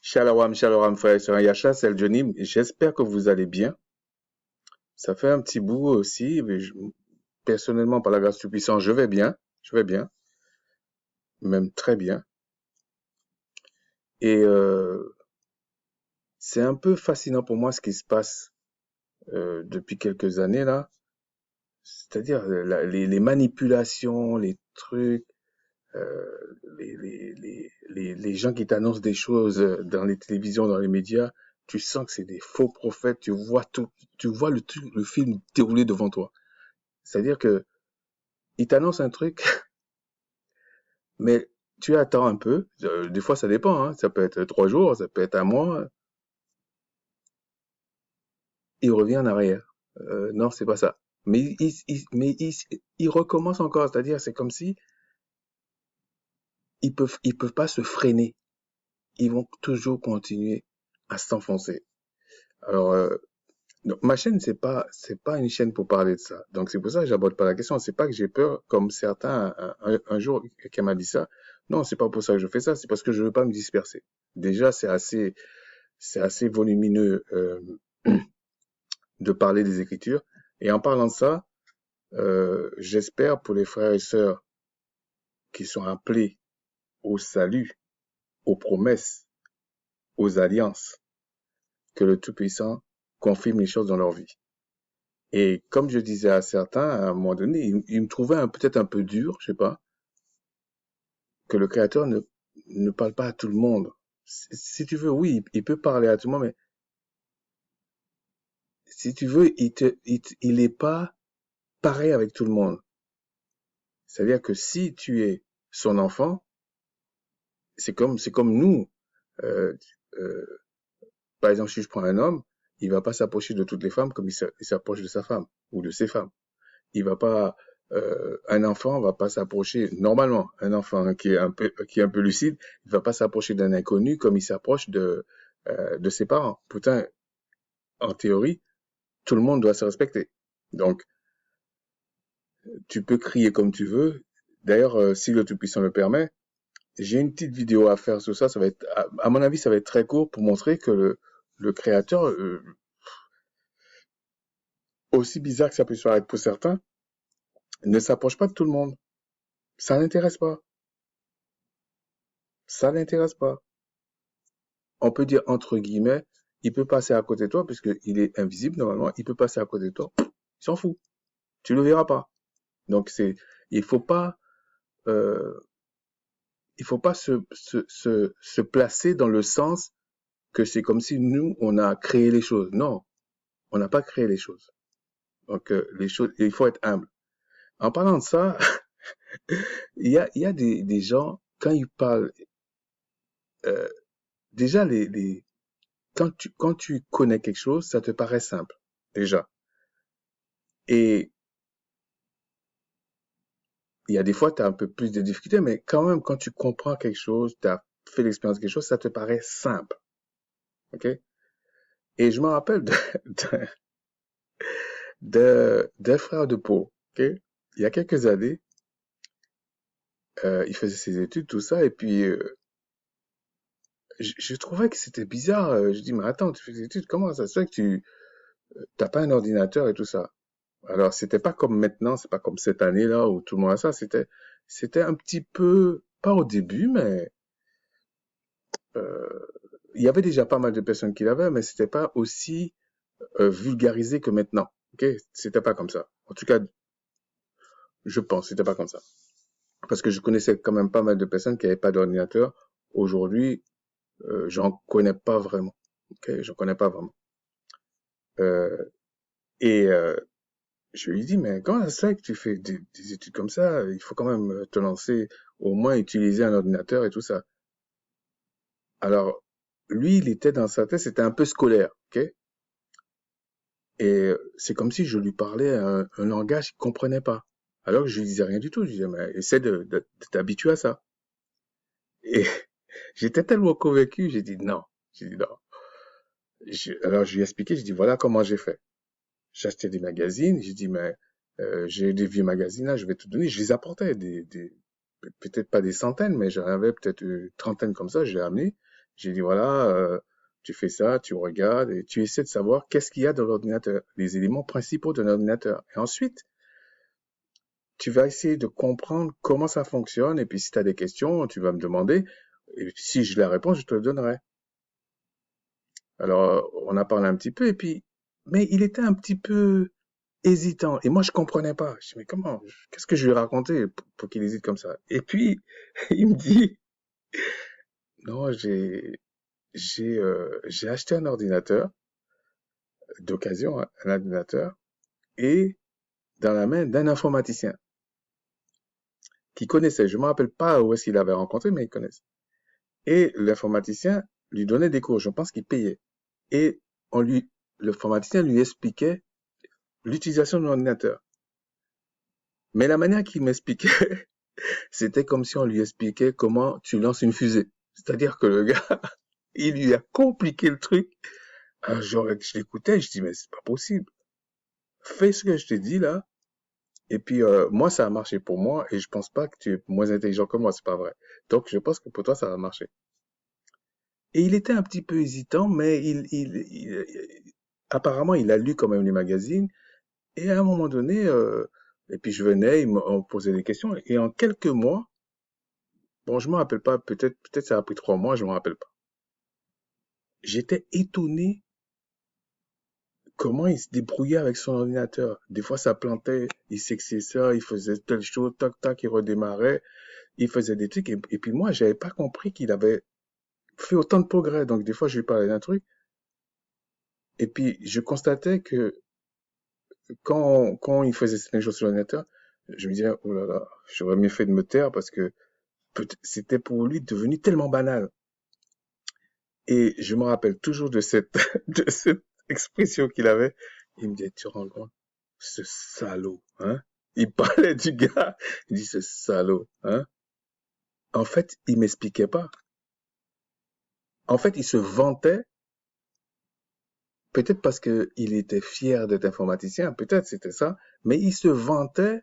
Shalom, frère et sœurs. Yacha, c'est le Johnny. J'espère que vous allez bien. Ça fait un petit bout aussi. Mais personnellement, par la grâce du puissant, je vais bien. Je vais bien. Même très bien. Et c'est un peu fascinant pour moi ce qui se passe depuis quelques années là. C'est-à-dire les manipulations, les trucs, les gens qui t'annoncent des choses dans les télévisions, dans les médias. Tu sens que c'est des faux prophètes. Tu vois tout, tu vois le film dérouler devant toi. C'est-à-dire que il t'annonce un truc, mais tu attends un peu. Des fois, ça dépend, hein. Ça peut être 3 jours, ça peut être un mois. Il revient en arrière. Non, c'est pas ça. Mais il recommence encore. C'est-à-dire, c'est comme si ils peuvent pas se freiner. Ils vont toujours continuer à s'enfoncer. Alors, donc, ma chaîne, c'est pas une chaîne pour parler de ça. Donc, c'est pour ça que j'aborde pas la question. C'est pas que j'ai peur, comme certains, un jour, quelqu'un m'a dit ça. Non, c'est pas pour ça que je fais ça. C'est parce que je veux pas me disperser. Déjà, c'est assez volumineux, de parler des Écritures. Et en parlant de ça, j'espère pour les frères et sœurs qui sont appelés au salut, aux promesses, aux alliances, que le Tout-Puissant confirme les choses dans leur vie. Et comme je disais à certains, à un moment donné, ils me trouvaient peut-être un peu dur, je sais pas, que le Créateur ne parle pas à tout le monde. Si tu veux, oui, il peut parler à tout le monde, mais si tu veux, il est pas pareil avec tout le monde. C'est-à-dire que si tu es son enfant, c'est comme nous. Euh, euh, Par exemple, si je prends un homme, il va pas s'approcher de toutes les femmes comme il s'approche de sa femme ou de ses femmes. Il va pas, un enfant va pas s'approcher, normalement, un enfant qui est un peu lucide, il va pas s'approcher d'un inconnu comme il s'approche de ses parents. Pourtant, en théorie, tout le monde doit se respecter. Donc, tu peux crier comme tu veux. D'ailleurs, si le Tout-Puissant le permet, j'ai une petite vidéo à faire sur ça. Ça va être, à mon avis, ça va être très court pour montrer que le Créateur, aussi bizarre que ça puisse paraître pour certains, ne s'approche pas de tout le monde. Ça n'intéresse pas. Ça n'intéresse pas. On peut dire entre guillemets, il peut passer à côté de toi puisqu'il est invisible normalement. Il peut passer à côté de toi. Il s'en fout. Tu le verras pas. Donc il faut pas, euh, il faut pas se placer dans le sens que c'est comme si nous on a créé les choses. Non, on n'a pas créé les choses. Donc les choses, il faut être humble. En parlant de ça, il y a des gens quand ils parlent, euh, déjà quand tu connais quelque chose, ça te paraît simple déjà. Et il y a des fois, tu as un peu plus de difficultés, mais quand même, quand tu comprends quelque chose, tu as fait l'expérience de quelque chose, ça te paraît simple. OK? Et je me rappelle d'un frère de peau. OK? Il y a quelques années, il faisait ses études, tout ça, et puis je trouvais que c'était bizarre. Je dis, mais attends, tu fais des études, comment ça se fait que tu t'as pas un ordinateur et tout ça? Alors, c'était pas comme maintenant, c'est pas comme cette année-là où tout le monde a ça. C'était un petit peu, pas au début, mais euh, il y avait déjà pas mal de personnes qui l'avaient, mais c'était pas aussi vulgarisé que maintenant. Ok, c'était pas comme ça. En tout cas, je pense, c'était pas comme ça. Parce que je connaissais quand même pas mal de personnes qui n'avaient pas d'ordinateur. Aujourd'hui, j'en connais pas vraiment. Ok, j'en connais pas vraiment. Euh, et je lui dis, mais comment ça se fait que tu fais des études comme ça? Il faut quand même te lancer, au moins utiliser un ordinateur et tout ça. Alors, lui, il était dans sa tête, c'était un peu scolaire. Ok, et c'est comme si je lui parlais un langage qu'il comprenait pas. Alors que je lui disais rien du tout. Je lui disais, mais essaie de t'habituer à ça. Et j'étais tellement convaincu, j'ai dit non. J'ai dit non. Alors je lui ai expliqué, j'ai dit voilà comment j'ai fait. J'ai acheté des magazines, j'ai dit mais j'ai des vieux magazines là, je vais te donner. Je les apportais, peut-être pas des centaines, mais j'en avais peut-être une trentaine comme ça, je l'ai amené. J'ai dit, voilà, tu fais ça, tu regardes et tu essaies de savoir qu'est-ce qu'il y a dans l'ordinateur, les éléments principaux de l'ordinateur. Et ensuite, tu vas essayer de comprendre comment ça fonctionne. Et puis, si tu as des questions, tu vas me demander. Et puis, si je la réponds, je te le donnerai. Alors, on a parlé un petit peu. Et puis, mais il était un petit peu hésitant. Et moi, je comprenais pas. Je dis, mais comment? Qu'est-ce que je lui ai raconté pour qu'il hésite comme ça? Et puis, il me dit, non, j'ai acheté un ordinateur d'occasion, hein, un ordinateur, et dans la main d'un informaticien qui connaissait. Je me rappelle pas où est-ce qu'il avait rencontré, mais il connaissait. Et l'informaticien lui donnait des cours. Je pense qu'il payait. Et l'informaticien lui expliquait l'utilisation de l'ordinateur. Mais la manière qu'il m'expliquait, c'était comme si on lui expliquait comment tu lances une fusée. C'est-à-dire que le gars, il lui a compliqué le truc. Alors, genre, je l'écoutais, je dis, mais c'est pas possible. Fais ce que je te dis là. Et puis, moi, ça a marché pour moi et je pense pas que tu es moins intelligent que moi, c'est pas vrai. Donc, je pense que pour toi, ça va marcher. Et il était un petit peu hésitant, mais apparemment, il a lu quand même les magazines. Et à un moment donné, et puis je venais, on me posait des questions. Et en quelques mois, bon, je me rappelle pas, peut-être ça a pris 3 mois, je me rappelle pas. J'étais étonné comment il se débrouillait avec son ordinateur. Des fois, ça plantait, il sexait ça, il faisait telle chose, tac, tac, il redémarrait, il faisait des trucs. Et puis moi, j'avais pas compris qu'il avait fait autant de progrès. Donc, des fois, je lui parlais d'un truc. Et puis, je constatais que quand il faisait certaines choses sur l'ordinateur, je me disais, oh là là, j'aurais mieux fait de me taire parce que c'était pour lui devenu tellement banal. Et je me rappelle toujours de de cette expression qu'il avait. Il me disait, tu rends compte, ce salaud, hein? Il parlait du gars, il dit, ce salaud, hein? En fait, il m'expliquait pas. En fait, il se vantait, peut-être parce que il était fier d'être informaticien, peut-être c'était ça, mais il se vantait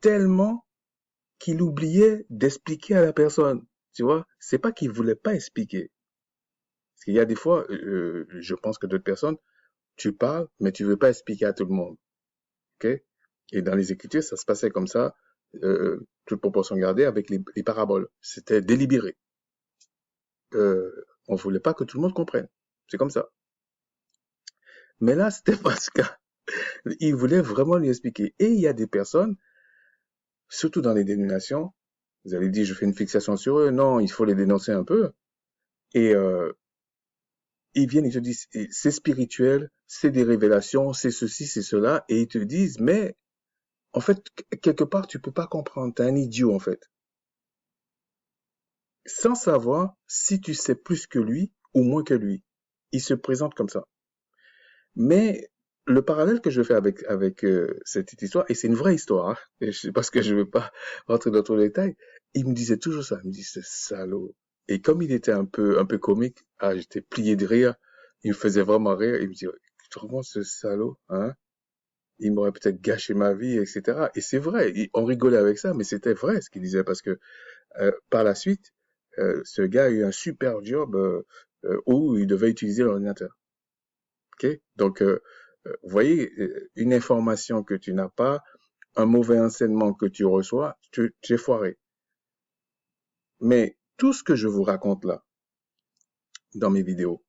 tellement qu'il oubliait d'expliquer à la personne. Tu vois, c'est pas qu'il voulait pas expliquer. Parce qu'il y a des fois, je pense que d'autres personnes, tu parles, mais tu veux pas expliquer à tout le monde. Ok? Et dans les Écritures, ça se passait comme ça, toute proportion gardée, avec les paraboles. C'était délibéré. On voulait pas que tout le monde comprenne. C'est comme ça. Mais là, c'était pas ce cas. Il voulait vraiment lui expliquer. Et il y a des personnes, surtout dans les dénominations, vous avez dit, je fais une fixation sur eux. Non, il faut les dénoncer un peu. Et ils viennent, ils te disent, c'est spirituel, c'est des révélations, c'est ceci, c'est cela. Et ils te disent, mais en fait, quelque part, tu peux pas comprendre. T'es un idiot, en fait. Sans savoir si tu sais plus que lui ou moins que lui. Il se présente comme ça. Mais le parallèle que je fais avec cette histoire, et c'est une vraie histoire, hein, et parce que je ne veux pas rentrer dans tous les détails, il me disait toujours ça, il me dit ce salaud. Et comme il était un peu comique, ah, j'étais plié de rire, il me faisait vraiment rire, il me dit, tu te rends compte ce salaud, hein? Il m'aurait peut-être gâché ma vie, etc. Et c'est vrai, on rigolait avec ça, mais c'était vrai ce qu'il disait, parce que par la suite, ce gars a eu un super job où il devait utiliser l'ordinateur. Ok? Donc, vous voyez, une information que tu n'as pas, un mauvais enseignement que tu reçois, tu es foiré. Mais tout ce que je vous raconte là, dans mes vidéos,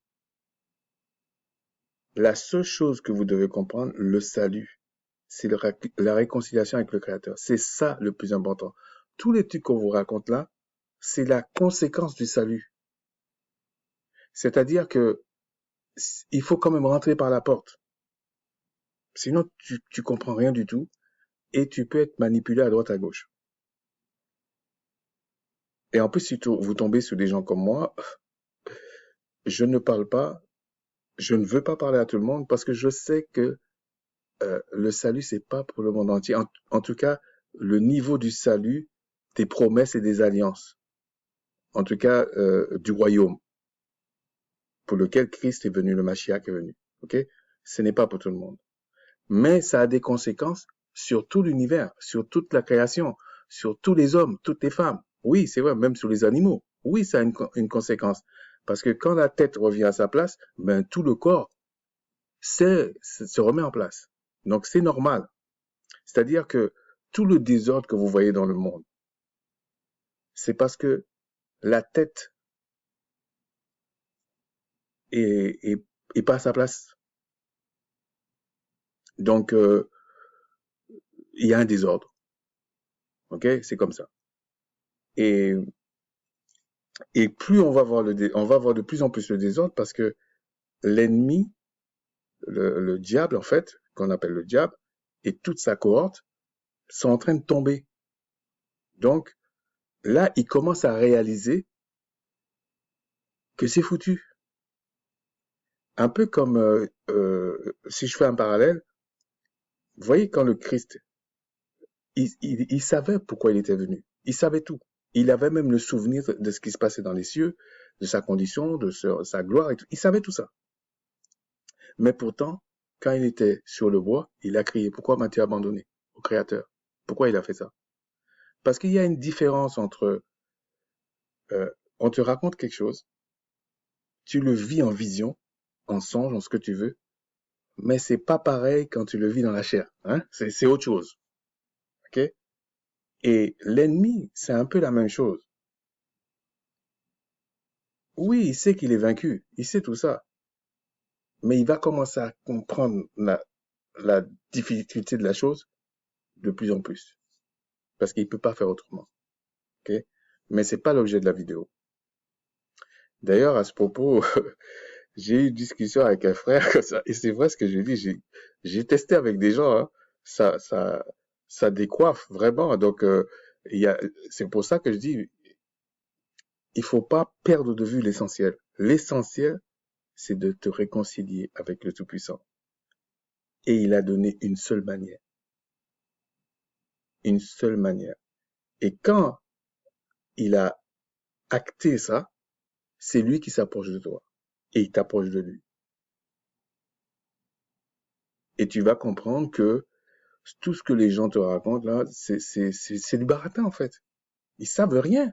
la seule chose que vous devez comprendre, le salut, c'est la réconciliation avec le Créateur. C'est ça le plus important. Tous les trucs qu'on vous raconte là, c'est la conséquence du salut. C'est-à-dire que il faut quand même rentrer par la porte. Sinon, tu comprends rien du tout et tu peux être manipulé à droite à gauche. Et en plus, si vous tombez sur des gens comme moi, je ne parle pas, je ne veux pas parler à tout le monde parce que je sais que le salut, c'est pas pour le monde entier. En tout cas, le niveau du salut, des promesses et des alliances. En tout cas, du royaume pour lequel Christ est venu, le Mashiach est venu. Ok? Ce n'est pas pour tout le monde. Mais ça a des conséquences sur tout l'univers, sur toute la création, sur tous les hommes, toutes les femmes. Oui, c'est vrai, même sur les animaux. Oui, ça a une conséquence. Parce que quand la tête revient à sa place, ben, tout le corps se remet en place. Donc, c'est normal. C'est-à-dire que tout le désordre que vous voyez dans le monde, c'est parce que la tête est pas à sa place. Donc, il y a un désordre. OK? C'est comme ça. Et, et plus on va voir on va voir de plus en plus le désordre parce que l'ennemi, le diable, en fait, qu'on appelle le diable, et toute sa cohorte sont en train de tomber. Donc, là, il commence à réaliser que c'est foutu. Un peu comme, si je fais un parallèle, vous voyez quand le Christ, il savait pourquoi il était venu. Il savait tout. Il avait même le souvenir de ce qui se passait dans les cieux, de sa condition, de sa gloire et tout. Il savait tout ça. Mais pourtant, quand il était sur le bois, il a crié, pourquoi m'as-tu abandonné au Créateur? Pourquoi il a fait ça? Parce qu'il y a une différence entre, on te raconte quelque chose, tu le vis en vision, en songe, en ce que tu veux, mais c'est pas pareil quand tu le vis dans la chair, hein? C'est autre chose, ok? Et l'ennemi, c'est un peu la même chose. Oui, il sait qu'il est vaincu, il sait tout ça, mais il va commencer à comprendre la difficulté de la chose de plus en plus, parce qu'il peut pas faire autrement, ok? Mais c'est pas l'objet de la vidéo. D'ailleurs, à ce propos, j'ai eu une discussion avec un frère comme ça, et c'est vrai ce que je dis, j'ai testé avec des gens, hein, ça, ça, ça décoiffe vraiment. Donc, c'est pour ça que je dis, il faut pas perdre de vue l'essentiel. L'essentiel, c'est de te réconcilier avec le Tout-Puissant. Et il a donné une seule manière. Une seule manière. Et quand il a acté ça, c'est lui qui s'approche de toi. Et il t'approche de lui. Et tu vas comprendre que tout ce que les gens te racontent là, c'est du baratin en fait. Ils savent rien.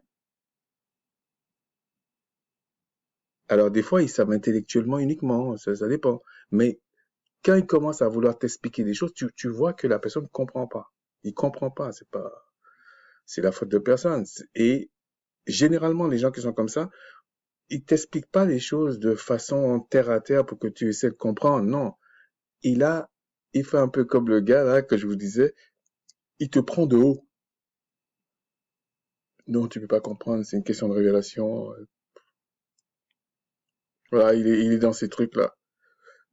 Alors des fois, ils savent intellectuellement uniquement, ça dépend. Mais quand ils commencent à vouloir t'expliquer des choses, tu vois que la personne ne comprend pas. Il comprend pas, c'est la faute de personne. Et généralement, les gens qui sont comme ça, ils t'expliquent pas les choses de façon terre à terre pour que tu essaies de comprendre. Non. Il a, il fait un peu comme le gars là que je vous disais, il te prend de haut. Non, tu peux pas comprendre, c'est une question de révélation. Voilà, il est dans ces trucs-là.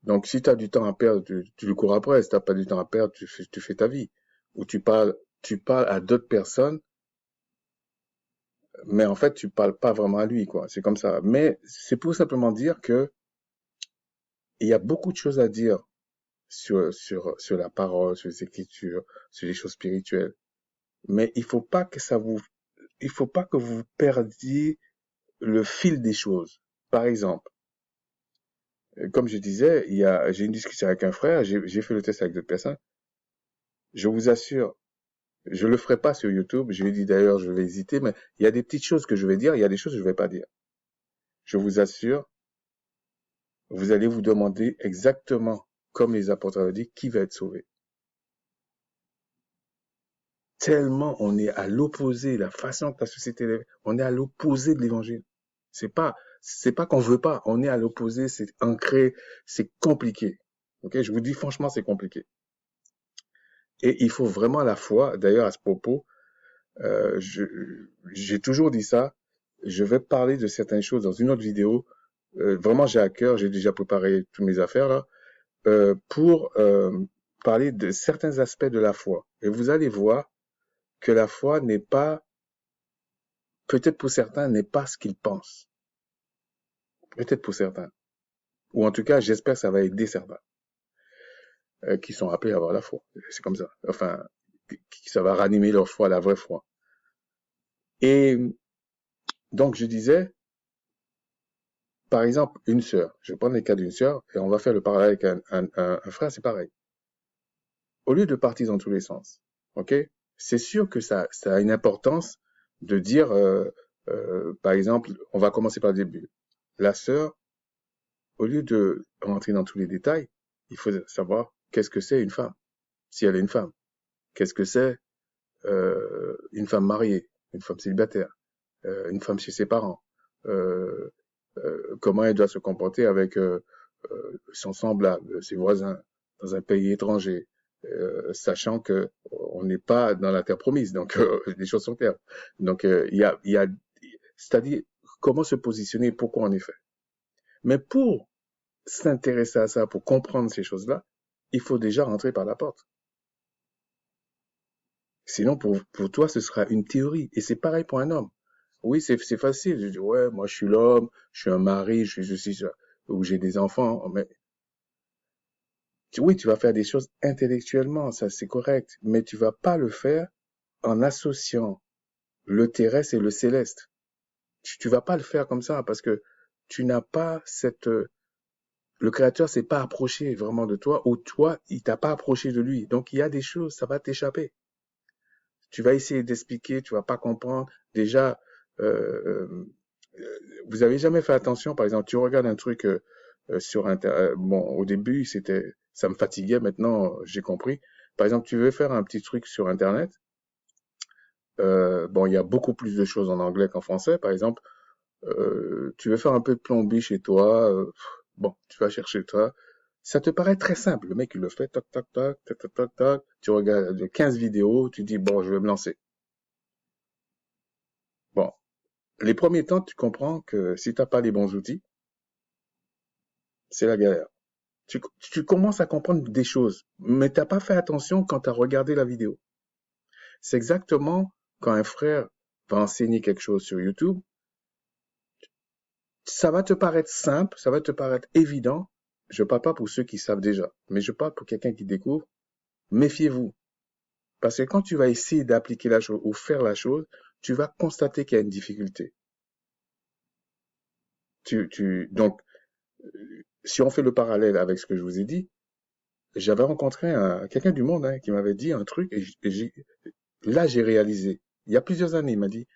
Donc, si tu as du temps à perdre, tu le cours après. Si tu n'as pas du temps à perdre, tu fais ta vie. Ou tu parles à d'autres personnes, mais en fait, tu parles pas vraiment à lui, quoi. C'est comme ça. Mais c'est pour simplement dire que il y a beaucoup de choses à dire sur la parole, sur les écritures, sur les choses spirituelles. Mais il faut pas que vous perdiez le fil des choses. Par exemple, comme je disais, j'ai une discussion avec un frère, j'ai fait le test avec d'autres personnes. Je vous assure, je le ferai pas sur YouTube. Je lui ai dit d'ailleurs, je vais hésiter, mais il y a des petites choses que je vais dire, il y a des choses que je vais pas dire. Je vous assure, vous allez vous demander exactement, comme les apôtres avaient dit, qui va être sauvé. Tellement on est à l'opposé, la façon que la société est, on est à l'opposé de l'évangile. C'est pas qu'on veut pas, on est à l'opposé, c'est ancré, c'est compliqué. Ok, je vous dis franchement, c'est compliqué. Et il faut vraiment la foi. D'ailleurs, à ce propos, j'ai toujours dit ça. Je vais parler de certaines choses dans une autre vidéo. Vraiment, j'ai à cœur, j'ai déjà préparé toutes mes affaires là, pour parler de certains aspects de la foi. Et vous allez voir que la foi n'est pas, peut-être pour certains, n'est pas ce qu'ils pensent. Peut-être pour certains. Ou en tout cas, j'espère que ça va aider certains qui sont appelés à avoir la foi. C'est comme ça. Enfin, ça va ranimer leur foi, la vraie foi. Et donc, je disais, par exemple, une sœur. Je vais prendre le cas d'une sœur et on va faire le parallèle avec un frère, c'est pareil. Au lieu de partir dans tous les sens, ok? C'est sûr que ça a une importance de dire, par exemple, on va commencer par le début. la sœur, au lieu de rentrer dans tous les détails, il faut savoir qu'est-ce que c'est une femme, si elle est une femme. Qu'est-ce que c'est une femme mariée, une femme célibataire, une femme chez ses parents. Euh, Comment elle doit se comporter avec son semblable, ses voisins, dans un pays étranger, sachant que on n'est pas dans la terre promise, donc les choses sont claires. Donc il y a, c'est-à-dire comment se positionner, pourquoi en effet. Mais pour s'intéresser à ça, pour comprendre ces choses-là, il faut déjà rentrer par la porte. Sinon, pour toi, ce sera une théorie. Et c'est pareil pour un homme. Oui, c'est facile. Je dis, ouais, moi, je suis l'homme, je suis un mari, je suis ça, ou j'ai des enfants. Mais oui, tu vas faire des choses intellectuellement, ça, c'est correct. Mais tu vas pas le faire en associant le terrestre et le céleste. Tu vas pas le faire comme ça parce que tu n'as pas le créateur s'est pas approché vraiment de toi ou toi, il t'a pas approché de lui. Donc, il y a des choses, ça va t'échapper. Tu vas essayer d'expliquer, tu vas pas comprendre. Déjà, euh, vous avez jamais fait attention, par exemple, tu regardes un truc sur Internet. Bon, au début, ça me fatiguait. Maintenant, j'ai compris. Par exemple, tu veux faire un petit truc sur Internet. Bon, il y a beaucoup plus de choses en anglais qu'en français. Par exemple, tu veux faire un peu de plomberie chez toi. Bon, tu vas chercher toi. Ça te paraît très simple. Le mec, il le fait, toc, toc, toc, toc, toc, toc, toc. Tu regardes 15 vidéos, tu dis, bon, je vais me lancer. Bon, les premiers temps, tu comprends que si t'as pas les bons outils, c'est la galère. Tu commences à comprendre des choses, mais t'as pas fait attention quand tu as regardé la vidéo. C'est exactement quand un frère va enseigner quelque chose sur YouTube, ça va te paraître simple, ça va te paraître évident. Je parle pas pour ceux qui savent déjà, mais je parle pour quelqu'un qui découvre. Méfiez-vous. Parce que quand tu vas essayer d'appliquer la chose ou faire la chose, tu vas constater qu'il y a une difficulté. Donc, si on fait le parallèle avec ce que je vous ai dit, j'avais rencontré quelqu'un du monde qui m'avait dit un truc et là j'ai réalisé. Il y a plusieurs années, il m'a dit,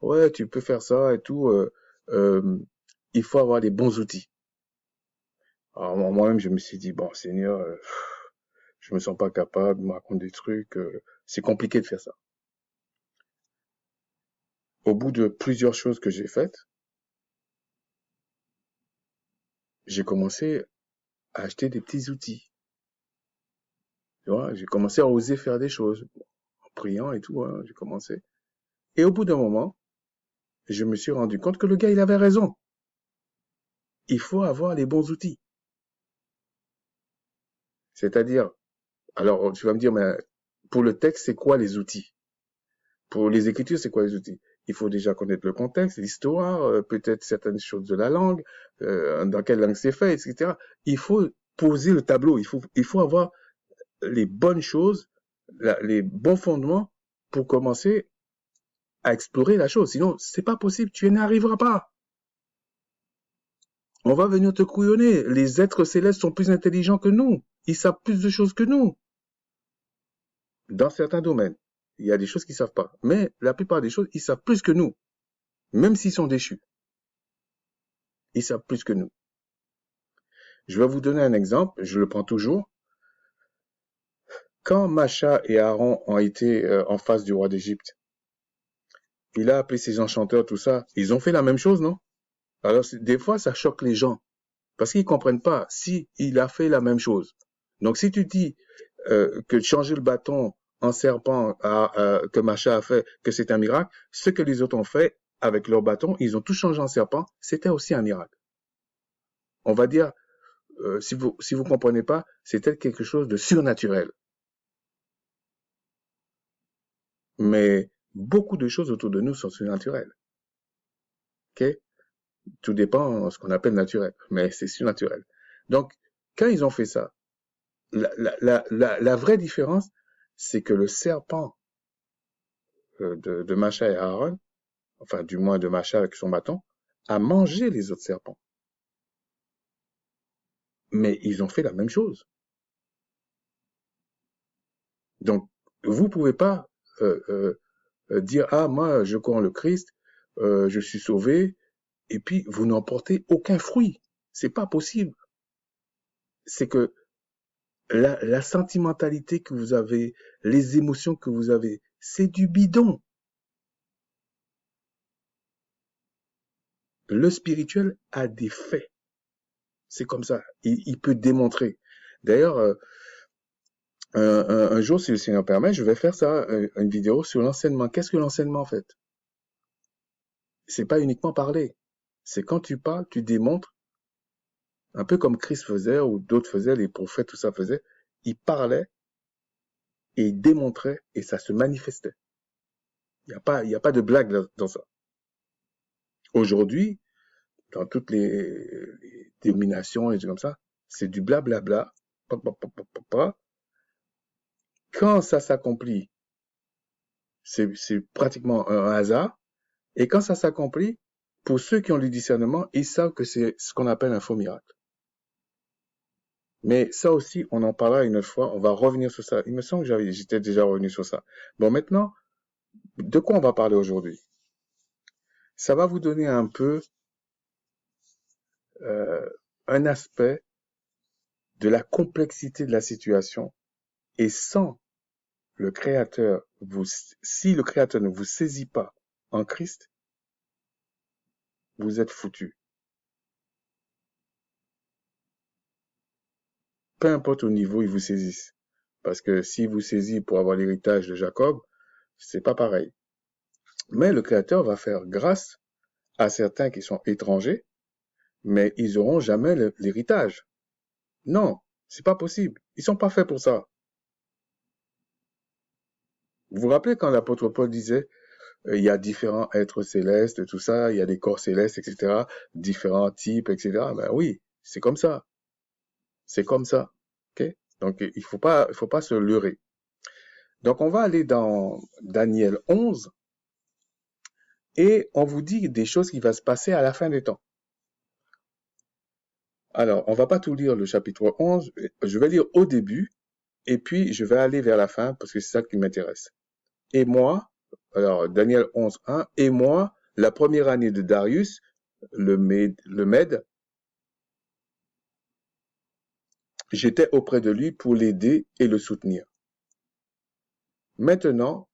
ouais, tu peux faire ça et tout. Euh, il faut avoir les bons outils. Alors moi-même, je me suis dit, bon, Seigneur, je me sens pas capable, de me raconte des trucs. C'est compliqué de faire ça. Au bout de plusieurs choses que j'ai faites, j'ai commencé à acheter des petits outils. Tu vois, j'ai commencé à oser faire des choses. En priant et tout, hein, j'ai commencé. Et au bout d'un moment, je me suis rendu compte que le gars, il avait raison. Il faut avoir les bons outils. C'est-à-dire, alors tu vas me dire, mais pour le texte, c'est quoi les outils? Pour les écritures, c'est quoi les outils? Il faut déjà connaître le contexte, l'histoire, peut-être certaines choses de la langue, dans quelle langue c'est fait, etc. Il faut poser le tableau, il faut avoir les bonnes choses, les bons fondements pour commencer à explorer la chose. Sinon, c'est pas possible, tu n'y arriveras pas. On va venir te couillonner. Les êtres célestes sont plus intelligents que nous. Ils savent plus de choses que nous. Dans certains domaines, il y a des choses qu'ils savent pas. Mais la plupart des choses, ils savent plus que nous. Même s'ils sont déchus. Ils savent plus que nous. Je vais vous donner un exemple, je le prends toujours. Quand Macha et Aaron ont été en face du roi d'Égypte, il a appelé ses enchanteurs, tout ça. Ils ont fait la même chose, non? Alors, des fois, ça choque les gens. Parce qu'ils comprennent pas si il a fait la même chose. Donc, si tu dis que changer le bâton en serpent que Macha a fait, que c'est un miracle, ce que les autres ont fait avec leur bâton, ils ont tout changé en serpent, c'était aussi un miracle. On va dire, si vous comprenez pas, c'était quelque chose de surnaturel. Mais beaucoup de choses autour de nous sont surnaturelles. Ok? Tout dépend de ce qu'on appelle naturel, mais c'est surnaturel. Donc, quand ils ont fait ça, la vraie différence, c'est que le serpent de Macha et Aaron, enfin du moins de Macha avec son bâton, a mangé les autres serpents. Mais ils ont fait la même chose. Donc, vous pouvez pas dire, ah, moi, je crois en le Christ, je suis sauvé, et puis vous n'en portez aucun fruit. C'est pas possible. C'est que la sentimentalité que vous avez, les émotions que vous avez, c'est du bidon. Le spirituel a des faits. C'est comme ça. Il peut démontrer. D'ailleurs, un jour, si le Seigneur permet, je vais faire ça, une vidéo sur l'enseignement. Qu'est-ce que l'enseignement, en fait? C'est pas uniquement parler. C'est quand tu parles, tu démontres, un peu comme Christ faisait, ou d'autres faisaient, les prophètes, tout ça faisait. Ils parlaient et ils démontraient et ça se manifestait. Il y a pas de blague dans ça. Aujourd'hui, dans toutes les dénominations et tout comme ça, c'est du blablabla. Pa, pa, pa, pa, pa, pa. Quand ça s'accomplit, c'est pratiquement un hasard. Et quand ça s'accomplit, pour ceux qui ont le discernement, ils savent que c'est ce qu'on appelle un faux miracle. Mais ça aussi, on en parlera une autre fois. On va revenir sur ça. Il me semble que j'étais déjà revenu sur ça. Bon, maintenant, de quoi on va parler aujourd'hui? Ça va vous donner un peu un aspect de la complexité de la situation. Et sans le Créateur, si le Créateur ne vous saisit pas en Christ, vous êtes foutu. Peu importe au niveau il vous saisisse. Parce que s'il vous saisit pour avoir l'héritage de Jacob, c'est pas pareil. Mais le Créateur va faire grâce à certains qui sont étrangers, mais ils auront jamais l'héritage. Non, c'est pas possible. Ils sont pas faits pour ça. Vous vous rappelez quand l'apôtre Paul disait, il y a différents êtres célestes, tout ça, il y a des corps célestes, etc., différents types, etc. Ben oui, c'est comme ça. C'est comme ça. Ok? Donc, il faut pas se leurrer. Donc, on va aller dans Daniel 11 et on vous dit des choses qui vont se passer à la fin des temps. Alors, on va pas tout lire le chapitre 11. Je vais lire au début et puis je vais aller vers la fin parce que c'est ça qui m'intéresse. Et moi, alors Daniel 11, 1, et moi, la première année de Darius, le Mède, j'étais auprès de lui pour l'aider et le soutenir. Maintenant,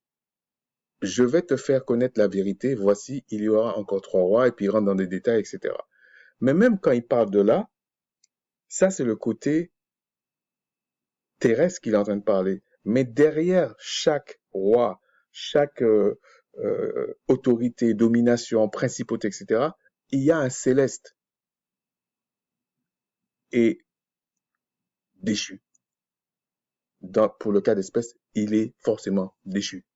je vais te faire connaître la vérité. Voici, il y aura encore 3 rois, et puis il rentre dans des détails, etc. Mais même quand il parle de là, ça c'est le côté terrestre qu'il est en train de parler. Mais derrière chaque roi, chaque autorité, domination, principauté, etc., il y a un céleste et déchu. Pour le cas d'espèce, il est forcément déchu.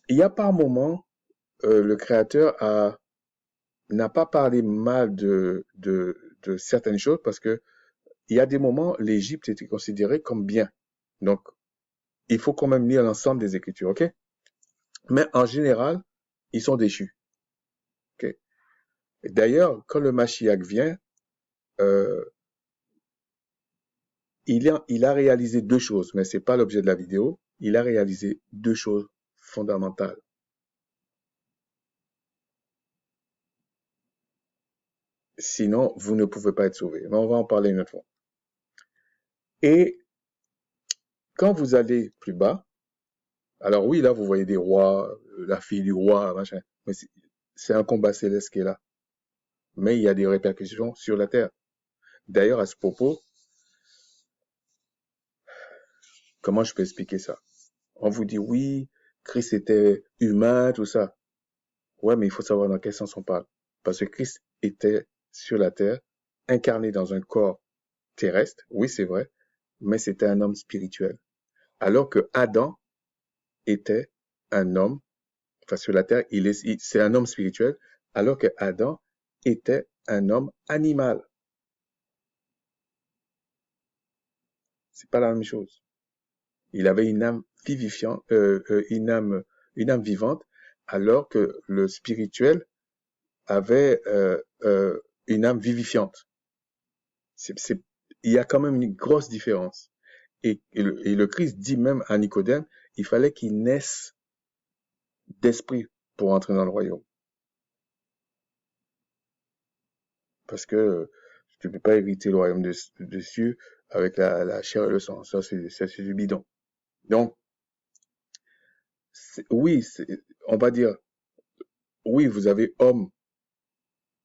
Il y a par moment, le Créateur n'a pas parlé mal de certaines choses parce que il y a des moments, l'Égypte était considérée comme bien. Donc, il faut quand même lire l'ensemble des Écritures, ok? Mais en général, ils sont déchus. Okay? D'ailleurs, quand le Mashiach vient, euh, il a réalisé 2 choses, mais c'est pas l'objet de la vidéo. Il a réalisé 2 choses fondamentales. Sinon, vous ne pouvez pas être sauvé. Mais on va en parler une autre fois. Et quand vous allez plus bas, alors oui, là, vous voyez des rois, la fille du roi, machin. Mais c'est un combat céleste qui est là. Mais il y a des répercussions sur la terre. D'ailleurs, à ce propos, comment je peux expliquer ça? On vous dit, oui, Christ était humain, tout ça. Ouais, mais il faut savoir dans quel sens on parle. Parce que Christ était sur la terre, incarné dans un corps terrestre, oui, c'est vrai, mais c'était un homme spirituel. Alors que Adam était un homme, enfin sur la terre, c'est un homme spirituel, alors que Adam était un homme animal. C'est pas la même chose. Il avait une âme vivifiante, une âme vivante, alors que le spirituel avait une âme vivifiante. Il y a quand même une grosse différence. Et le Christ dit même à Nicodème, il fallait qu'il naisse d'esprit pour entrer dans le royaume. Parce que tu peux pas hériter le royaume des cieux avec la chair et le sang. Ça, c'est du bidon. Donc, oui, on va dire, oui, vous avez homme,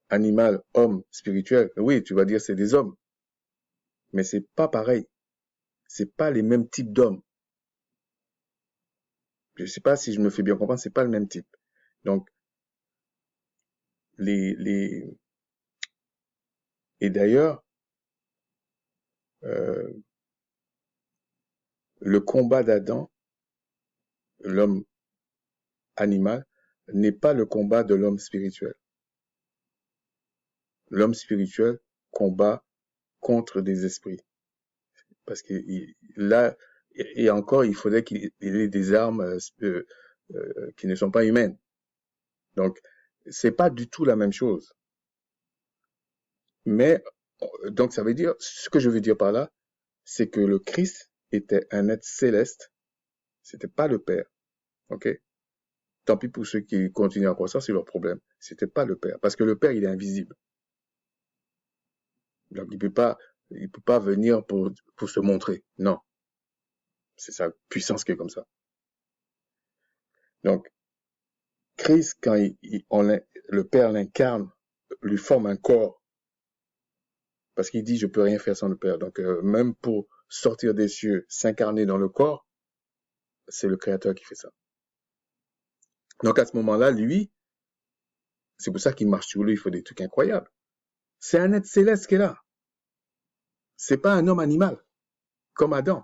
animal, homme, spirituel. Oui, tu vas dire c'est des hommes. Mais c'est pas pareil. C'est pas les mêmes types d'hommes. Je sais pas si je me fais bien comprendre, c'est pas le même type. Donc, les, et d'ailleurs, euh, le combat d'Adam, l'homme animal, n'est pas le combat de l'homme spirituel. L'homme spirituel combat contre des esprits. Parce que là, et encore, il faudrait qu'il ait des armes qui ne sont pas humaines. Donc, c'est pas du tout la même chose. Mais, donc ça veut dire, ce que je veux dire par là, c'est que le Christ était un être céleste, c'était pas le Père, ok? Tant pis pour ceux qui continuent à croire ça, c'est leur problème. C'était pas le Père, parce que le Père, il est invisible. Donc, il peut pas venir pour se montrer. Non. C'est sa puissance qui est comme ça. Donc, Christ, quand le Père l'incarne, lui forme un corps, parce qu'il dit, je peux rien faire sans le Père. Donc, même pour sortir des cieux, s'incarner dans le corps, c'est le Créateur qui fait ça. Donc, à ce moment-là, lui, c'est pour ça qu'il marche sur lui, il faut des trucs incroyables. C'est un être céleste qui est là. C'est pas un homme animal, comme Adam.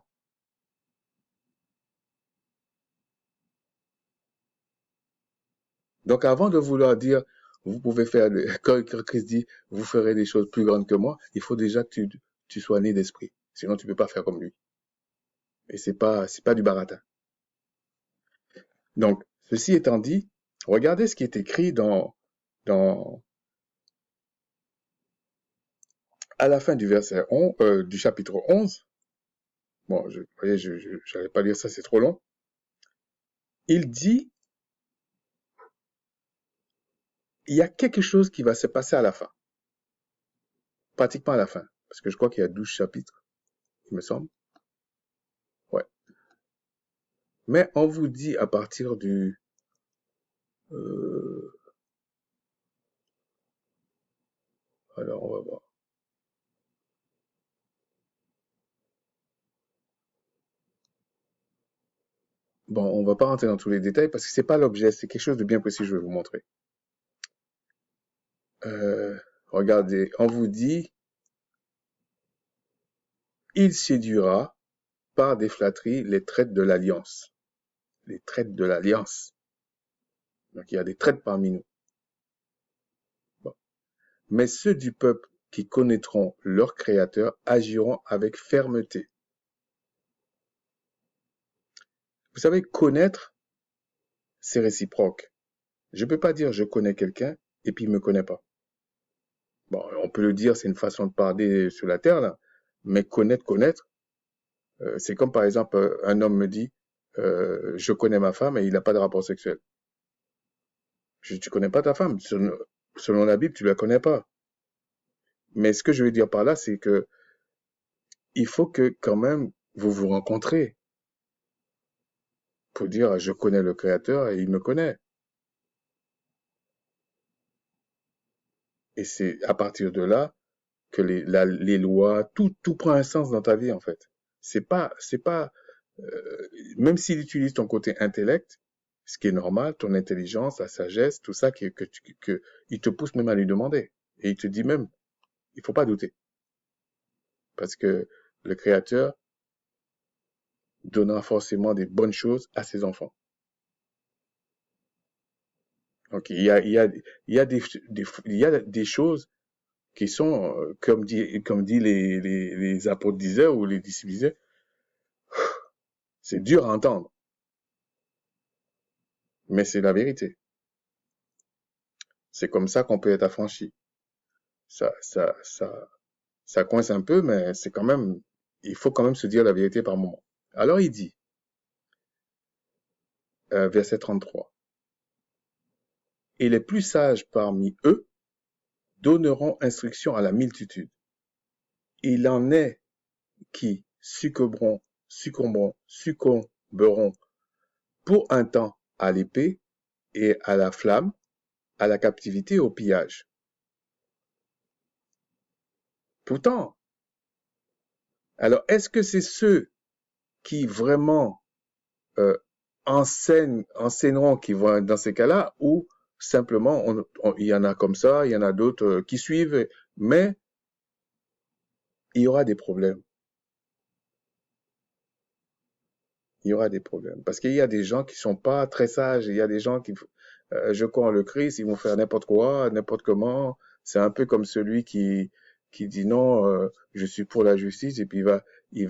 Donc, avant de vouloir dire, vous pouvez faire, quand Christ dit, vous ferez des choses plus grandes que moi, il faut déjà que tu sois né d'esprit. Sinon, tu peux pas faire comme lui. Et c'est pas du baratin. Donc, ceci étant dit, regardez ce qui est écrit dans, à la fin du verset 11, du chapitre 11. Bon, vous voyez, je n'allais pas lire ça, c'est trop long. Il dit, il y a quelque chose qui va se passer à la fin. Pratiquement à la fin. Parce que je crois qu'il y a 12 chapitres, il me semble. Ouais. Mais on vous dit à partir du, euh, alors on va voir. Bon, on va pas rentrer dans tous les détails parce que c'est pas l'objet, c'est quelque chose de bien précis, je vais vous montrer. Regardez, on vous dit, il séduira par des flatteries les traites de l'alliance. Les traites de l'alliance. Donc il y a des traites parmi nous. Bon. Mais ceux du peuple qui connaîtront leur Créateur agiront avec fermeté. Vous savez, connaître, c'est réciproque. Je ne peux pas dire je connais quelqu'un et puis il ne me connaît pas. Bon, on peut le dire, c'est une façon de parler sur la terre, là. Mais connaître, c'est comme par exemple, un homme me dit, je connais ma femme et il n'a pas de rapport sexuel. Tu connais pas ta femme. Selon la Bible, tu la connais pas. Mais ce que je veux dire par là, c'est que il faut que quand même vous vous rencontrez pour dire je connais le Créateur et il me connaît. Et c'est à partir de là que les lois, tout prend un sens dans ta vie en fait. C'est pas, même s'il utilise ton côté intellect, ce qui est normal, ton intelligence, la sagesse, tout ça que il te pousse même à lui demander. Et il te dit même, il faut pas douter. Parce que le Créateur donnera forcément des bonnes choses à ses enfants. Donc il y a des choses qui sont, comme dit les apôtres disaient ou les disciples disaient, c'est dur à entendre, mais c'est la vérité. C'est comme ça qu'on peut être affranchi. Ça, ça, ça, ça coince un peu, mais c'est quand même, il faut quand même se dire la vérité par moment. Alors il dit, verset 33, et les plus sages parmi eux donneront instruction à la multitude. Il en est qui succomberont pour un temps à l'épée et à la flamme, à la captivité et au pillage. Pourtant, alors est-ce que c'est ceux qui vraiment euh, enseigneront qui vont être dans ces cas-là, ou simplement il y en a comme ça, il y en a d'autres qui suivent, mais il y aura des problèmes. Il y aura des problèmes. Parce qu'il y a des gens qui sont pas très sages, il y a des gens qui, je crois en le Christ, ils vont faire n'importe quoi, n'importe comment. C'est un peu comme celui qui dit non, je suis pour la justice, et puis il va, il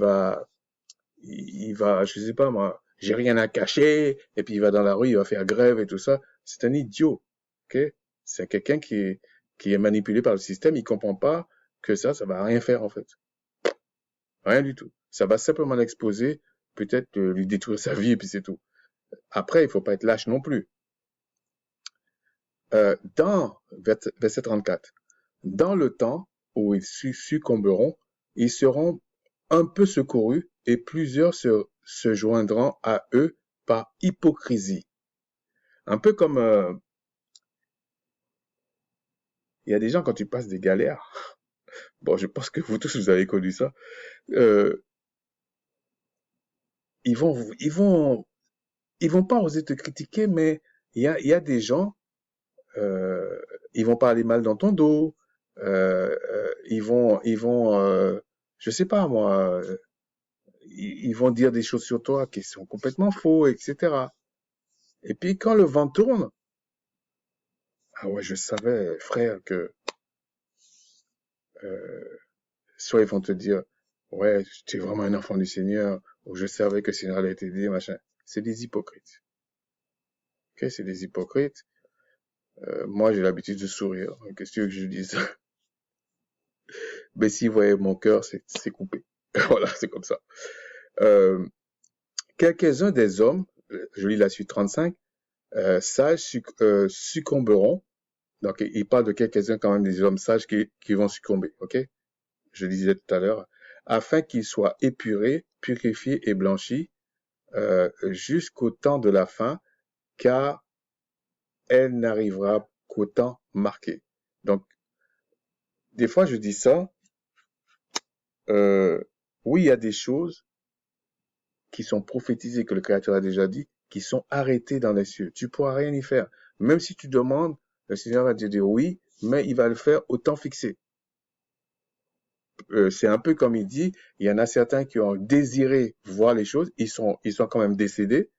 va, je sais pas moi, j'ai rien à cacher, et puis il va dans la rue, il va faire grève et tout ça. C'est un idiot, ok? C'est quelqu'un qui est manipulé par le système, il comprend pas que ça va rien faire en fait. Rien du tout. Ça va simplement l'exposer, peut-être lui détruire sa vie et puis c'est tout. Après, il faut pas être lâche non plus. Dans verset 34, dans le temps où ils succomberont, ils seront un peu secourus et plusieurs se joindront à eux par hypocrisie. Un peu comme il y a des gens quand tu passes des galères. Bon, je pense que vous tous vous avez connu ça. Euh, ils vont ils vont ils vont pas oser te critiquer, mais il y a des gens euh, ils vont parler mal dans ton dos, je sais pas moi, ils vont dire des choses sur toi qui sont complètement faux, etc. Et puis quand le vent tourne, ah ouais, je savais, frère, que euh, soit ils vont te dire, ouais, tu es vraiment un enfant du Seigneur, ou je savais que le Seigneur allait t'aider, machin. C'est des hypocrites. Ok, c'est des hypocrites. Moi, j'ai l'habitude de sourire. Qu'est-ce que tu veux que je dise? Mais s'ils voyaient mon cœur, c'est coupé. Voilà, c'est comme ça. Euh, Quelques-uns des hommes, je lis la suite 35, sages succomberont. Donc, il parle de quelques-uns quand même des hommes sages qui vont succomber, ok? Je disais tout à l'heure, afin qu'ils soient épurés, purifiés et blanchis jusqu'au temps de la fin, car elle n'arrivera qu'au temps marqué. Donc, des fois, je dis ça, oui, il y a des choses qui sont prophétisées, que le Créateur a déjà dit, qui sont arrêtées dans les cieux. Tu pourras rien y faire. Même si tu demandes, le Seigneur va te dire oui, mais il va le faire au temps fixé. C'est un peu comme il dit, il y en a certains qui ont désiré voir les choses, ils sont quand même décédés,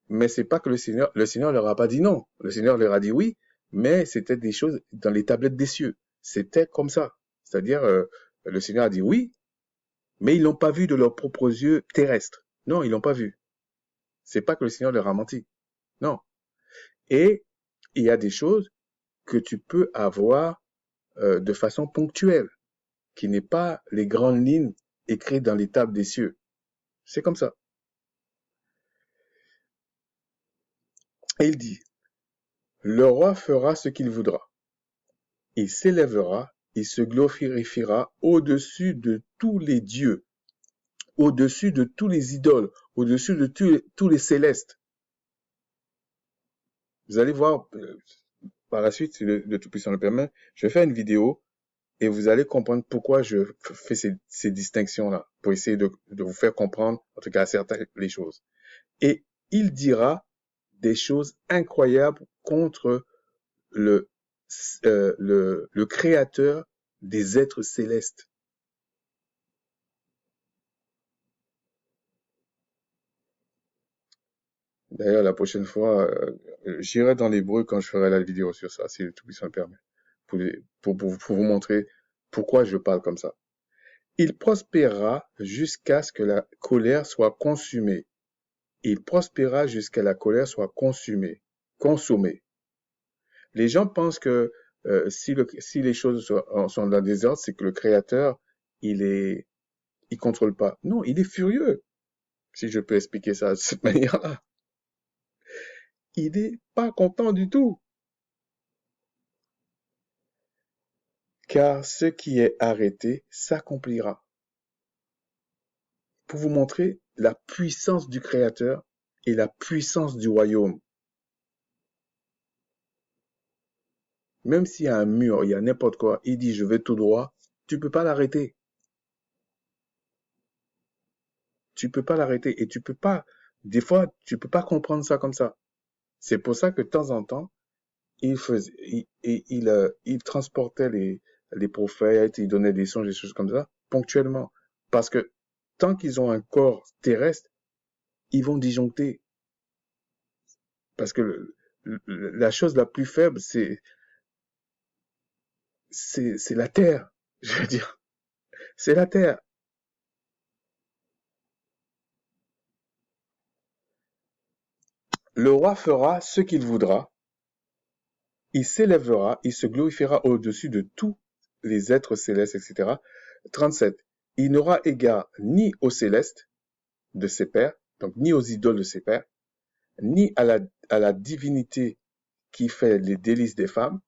mais c'est pas que le Seigneur leur a pas dit non. Le Seigneur leur a dit oui, mais c'était des choses dans les tablettes des cieux. C'était comme ça. C'est-à-dire, le Seigneur a dit oui, mais ils l'ont pas vu de leurs propres yeux terrestres. Non, ils l'ont pas vu. C'est pas que le Seigneur leur a menti. Non. Et il y a des choses que tu peux avoir de façon ponctuelle, qui n'est pas les grandes lignes écrites dans les tables des cieux. C'est comme ça. Et il dit, le roi fera ce qu'il voudra. Il s'élèvera, il se glorifiera au-dessus de tous les dieux, au-dessus de tous les idoles, au-dessus de tous les célestes. Vous allez voir par la suite, si le Tout-Puissant le permet, je vais faire une vidéo et vous allez comprendre pourquoi je fais ces distinctions-là, pour essayer de vous faire comprendre, en tout cas certaines les choses. Et il dira des choses incroyables contre le, le créateur des êtres célestes. D'ailleurs, la prochaine fois, j'irai dans l'hébreu quand je ferai la vidéo sur ça, si le Tout-Puissant le permet, pour vous montrer pourquoi je parle comme ça. Il prospérera jusqu'à ce que la colère soit consumée. Il prospérera jusqu'à la colère soit consommée. Les gens pensent que si les choses sont dans le désordre, c'est que le Créateur, il contrôle pas. Non, il est furieux, si je peux expliquer ça de cette manière-là. Il n'est pas content du tout. car ce qui est arrêté s'accomplira. Pour vous montrer la puissance du Créateur et la puissance du royaume. Même s'il y a un mur, il y a n'importe quoi, il dit je vais tout droit, tu peux pas l'arrêter. Tu peux pas l'arrêter et tu peux pas, des fois, tu peux pas comprendre ça comme ça. C'est pour ça que de temps en temps, il transportait les prophètes, il donnait des songes, des choses comme ça, ponctuellement. Parce que tant qu'ils ont un corps terrestre, ils vont disjoncter. Parce que la chose la plus faible, c'est la terre. Je veux dire, c'est la terre. Le roi fera ce qu'il voudra. Il s'élèvera, il se glorifiera au-dessus de tous les êtres célestes, etc. 37. Il n'aura égard ni aux célestes de ses pères, donc ni aux idoles de ses pères, ni à la divinité qui fait les délices des femmes.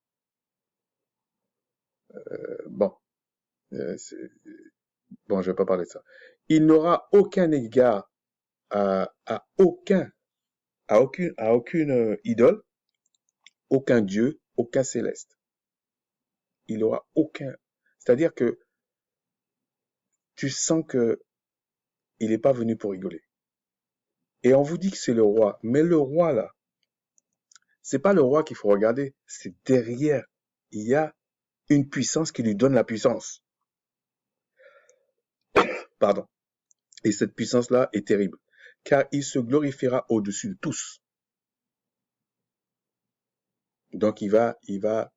Bon, bon, je vais pas parler de ça. Il n'aura aucun égard à aucune idole, aucun dieu, aucun céleste. Il aura aucun. C'est-à-dire que tu sens que il n'est pas venu pour rigoler. Et on vous dit que c'est le roi, mais le roi là, c'est pas le roi qu'il faut regarder, c'est derrière. Il y a une puissance qui lui donne la puissance. Pardon. Et cette puissance-là est terrible, car il se glorifiera au-dessus de tous. Donc il va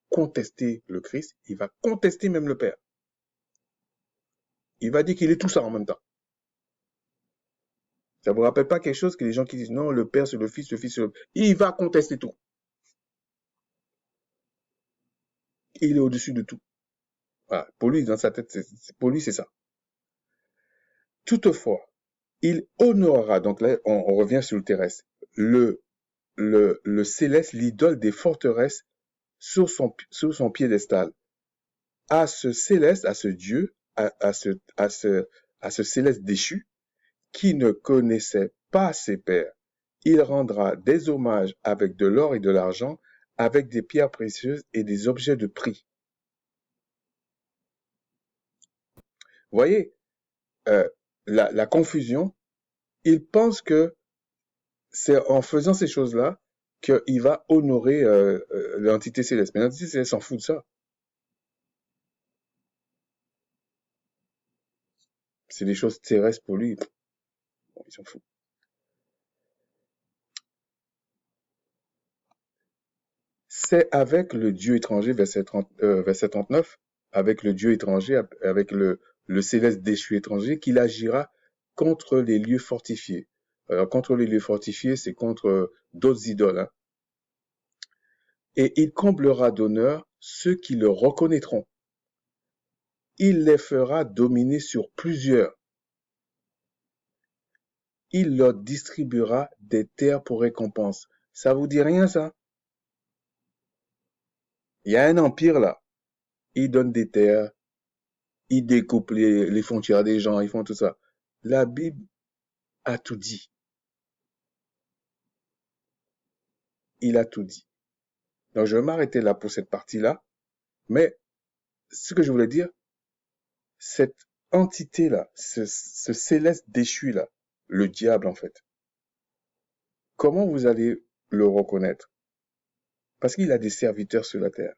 contester le Christ, il va contester même le Père. Il va dire qu'il est tout ça en même temps. Ça vous rappelle pas quelque chose que les gens qui disent non, le Père c'est le Fils c'est le... Il va contester tout. Il est au-dessus de tout. Voilà. Pour lui, dans sa tête, pour lui, c'est ça. Toutefois, il honorera, donc là, on revient sur le terrestre, le céleste, l'idole des forteresses sur son piédestal. À ce céleste, à ce Dieu, à ce céleste déchu, qui ne connaissait pas ses pères, il rendra des hommages avec de l'or et de l'argent, avec des pierres précieuses et des objets de prix. Vous voyez, la confusion, il pense que c'est en faisant ces choses-là qu'il va honorer l'entité céleste. Mais l'entité céleste s'en fout de ça. C'est des choses terrestres pour lui. Bon, il s'en fout. C'est avec le Dieu étranger, verset 39, avec le Dieu étranger, avec le céleste déchu étranger, qu'il agira contre les lieux fortifiés. Alors, contre les lieux fortifiés, c'est contre d'autres idoles. Hein. Et il comblera d'honneur ceux qui le reconnaîtront. Il les fera dominer sur plusieurs. Il leur distribuera des terres pour récompense. Ça vous dit rien, ça? Il y a un empire, là. Il donne des terres, il découpe les frontières des gens, ils font tout ça. La Bible a tout dit. Il a tout dit. Donc, je vais m'arrêter là pour cette partie-là. Mais, ce que je voulais dire, cette entité-là, ce céleste déchu-là, le diable, en fait, comment vous allez le reconnaître? Parce qu'il a des serviteurs sur la terre.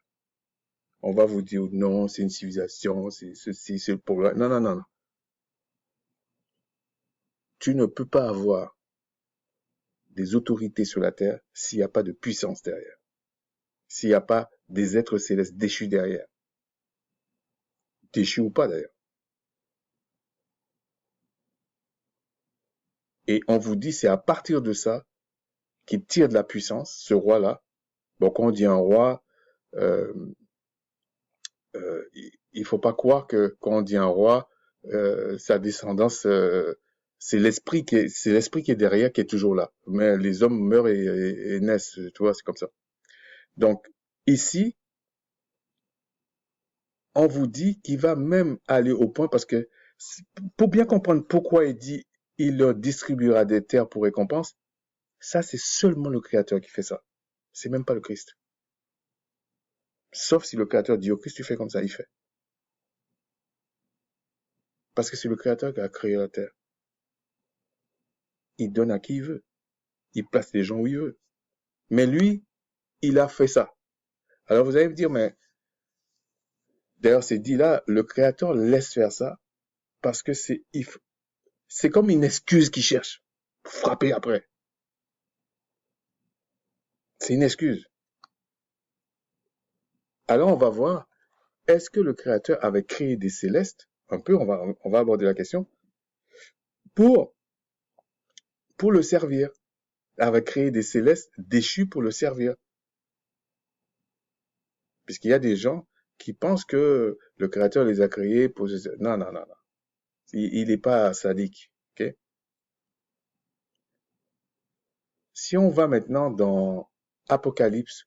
On va vous dire non, c'est une civilisation, c'est ceci, c'est le programme. Non, non, non, non. Tu ne peux pas avoir des autorités sur la terre s'il n'y a pas de puissance derrière. S'il n'y a pas des êtres célestes déchus derrière. Déchus ou pas d'ailleurs. Et on vous dit, c'est à partir de ça qu'il tire de la puissance, ce roi-là. Bon, quand on dit un roi, euh, il faut pas croire que quand on dit un roi, sa descendance, c'est l'esprit qui est derrière qui est toujours là. Mais les hommes meurent et naissent, tu vois, c'est comme ça. Donc ici, on vous dit qu'il va même aller au point, parce que pour bien comprendre pourquoi il dit il leur distribuera des terres pour récompense, ça c'est seulement le Créateur qui fait ça. C'est même pas le Christ. Sauf si le Créateur dit au Christ, tu fais comme ça, il fait. Parce que c'est le Créateur qui a créé la terre. Il donne à qui il veut. Il place les gens où il veut. Mais lui, il a fait ça. Alors vous allez me dire, mais d'ailleurs c'est dit là, le Créateur laisse faire ça parce que c'est comme une excuse qu'il cherche pour frapper après. C'est une excuse. Alors on va voir, est-ce que le Créateur avait créé des célestes? Un peu, on va aborder la question. Pour, pour le servir. Avait créé des célestes déchus pour le servir. Puisqu'il y a des gens qui pensent que le Créateur les a créés pour... Non, non, non, non. Il n'est pas sadique. Okay? Si on va maintenant dans Apocalypse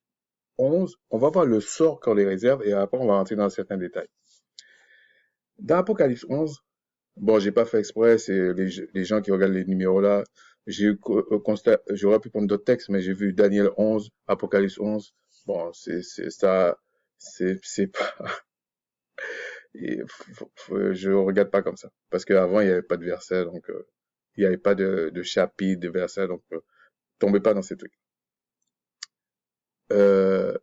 11, on va voir le sort qu'on les réserve et après on va rentrer dans certains détails. Dans Apocalypse 11, bon, j'ai pas fait exprès, c'est les gens qui regardent les numéros là. J'aurais pu prendre d'autres textes, mais j'ai vu Daniel 11, Apocalypse 11. Bon, c'est pas, je regarde pas comme ça. Parce qu'avant, il n'y avait pas de verset, donc, il n'y avait pas de chapitre, de verset, donc, tombez pas dans ces trucs. Euh,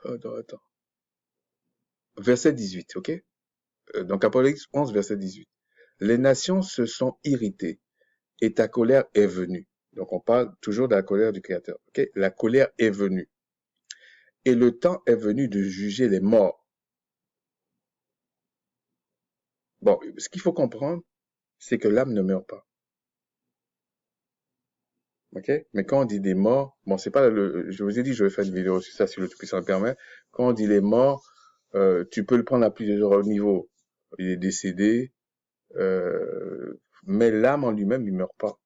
attends. Verset 18, ok? Donc, Apocalypse 11, verset 18. Les nations se sont irritées et ta colère est venue. Donc, on parle toujours de la colère du Créateur, ok? La colère est venue. Et le temps est venu de juger les morts. Bon, ce qu'il faut comprendre, c'est que l'âme ne meurt pas. Ok? Mais quand on dit des morts, bon, c'est pas je vous ai dit, je vais faire une vidéo sur ça si le Tout-Puissant le permet. Quand on dit les morts, tu peux le prendre à plusieurs niveaux. Il est décédé, mais l'âme en lui-même, il meurt pas.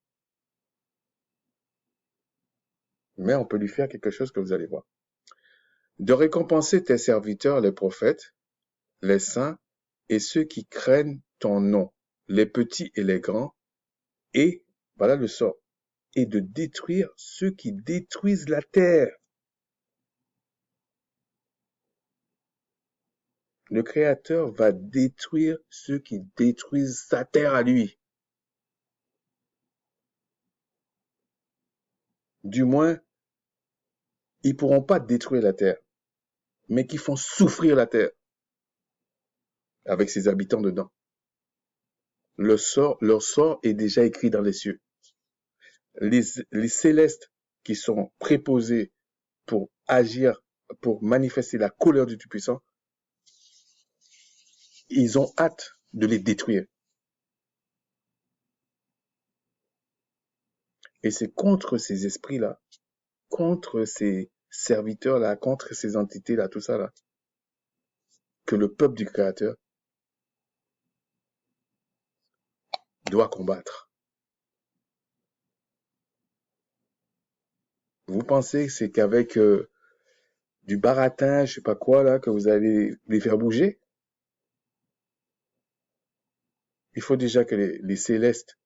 Mais on peut lui faire quelque chose que vous allez voir. De récompenser tes serviteurs, les prophètes, les saints et ceux qui craignent ton nom, les petits et les grands, et, voilà le sort, et de détruire ceux qui détruisent la terre. Le Créateur va détruire ceux qui détruisent sa terre à lui. Du moins, ils pourront pas détruire la terre, mais qui font souffrir la terre avec ses habitants dedans. Leur sort est déjà écrit dans les cieux. Les célestes qui sont préposés pour agir, pour manifester la colère du Tout-Puissant, ils ont hâte de les détruire. Et c'est contre ces esprits-là, contre ces serviteurs-là, contre ces entités-là, tout ça là, que le peuple du Créateur doit combattre. Vous pensez que c'est qu'avec du baratin, je sais pas quoi là, que vous allez les faire bouger? Il faut déjà que les célestes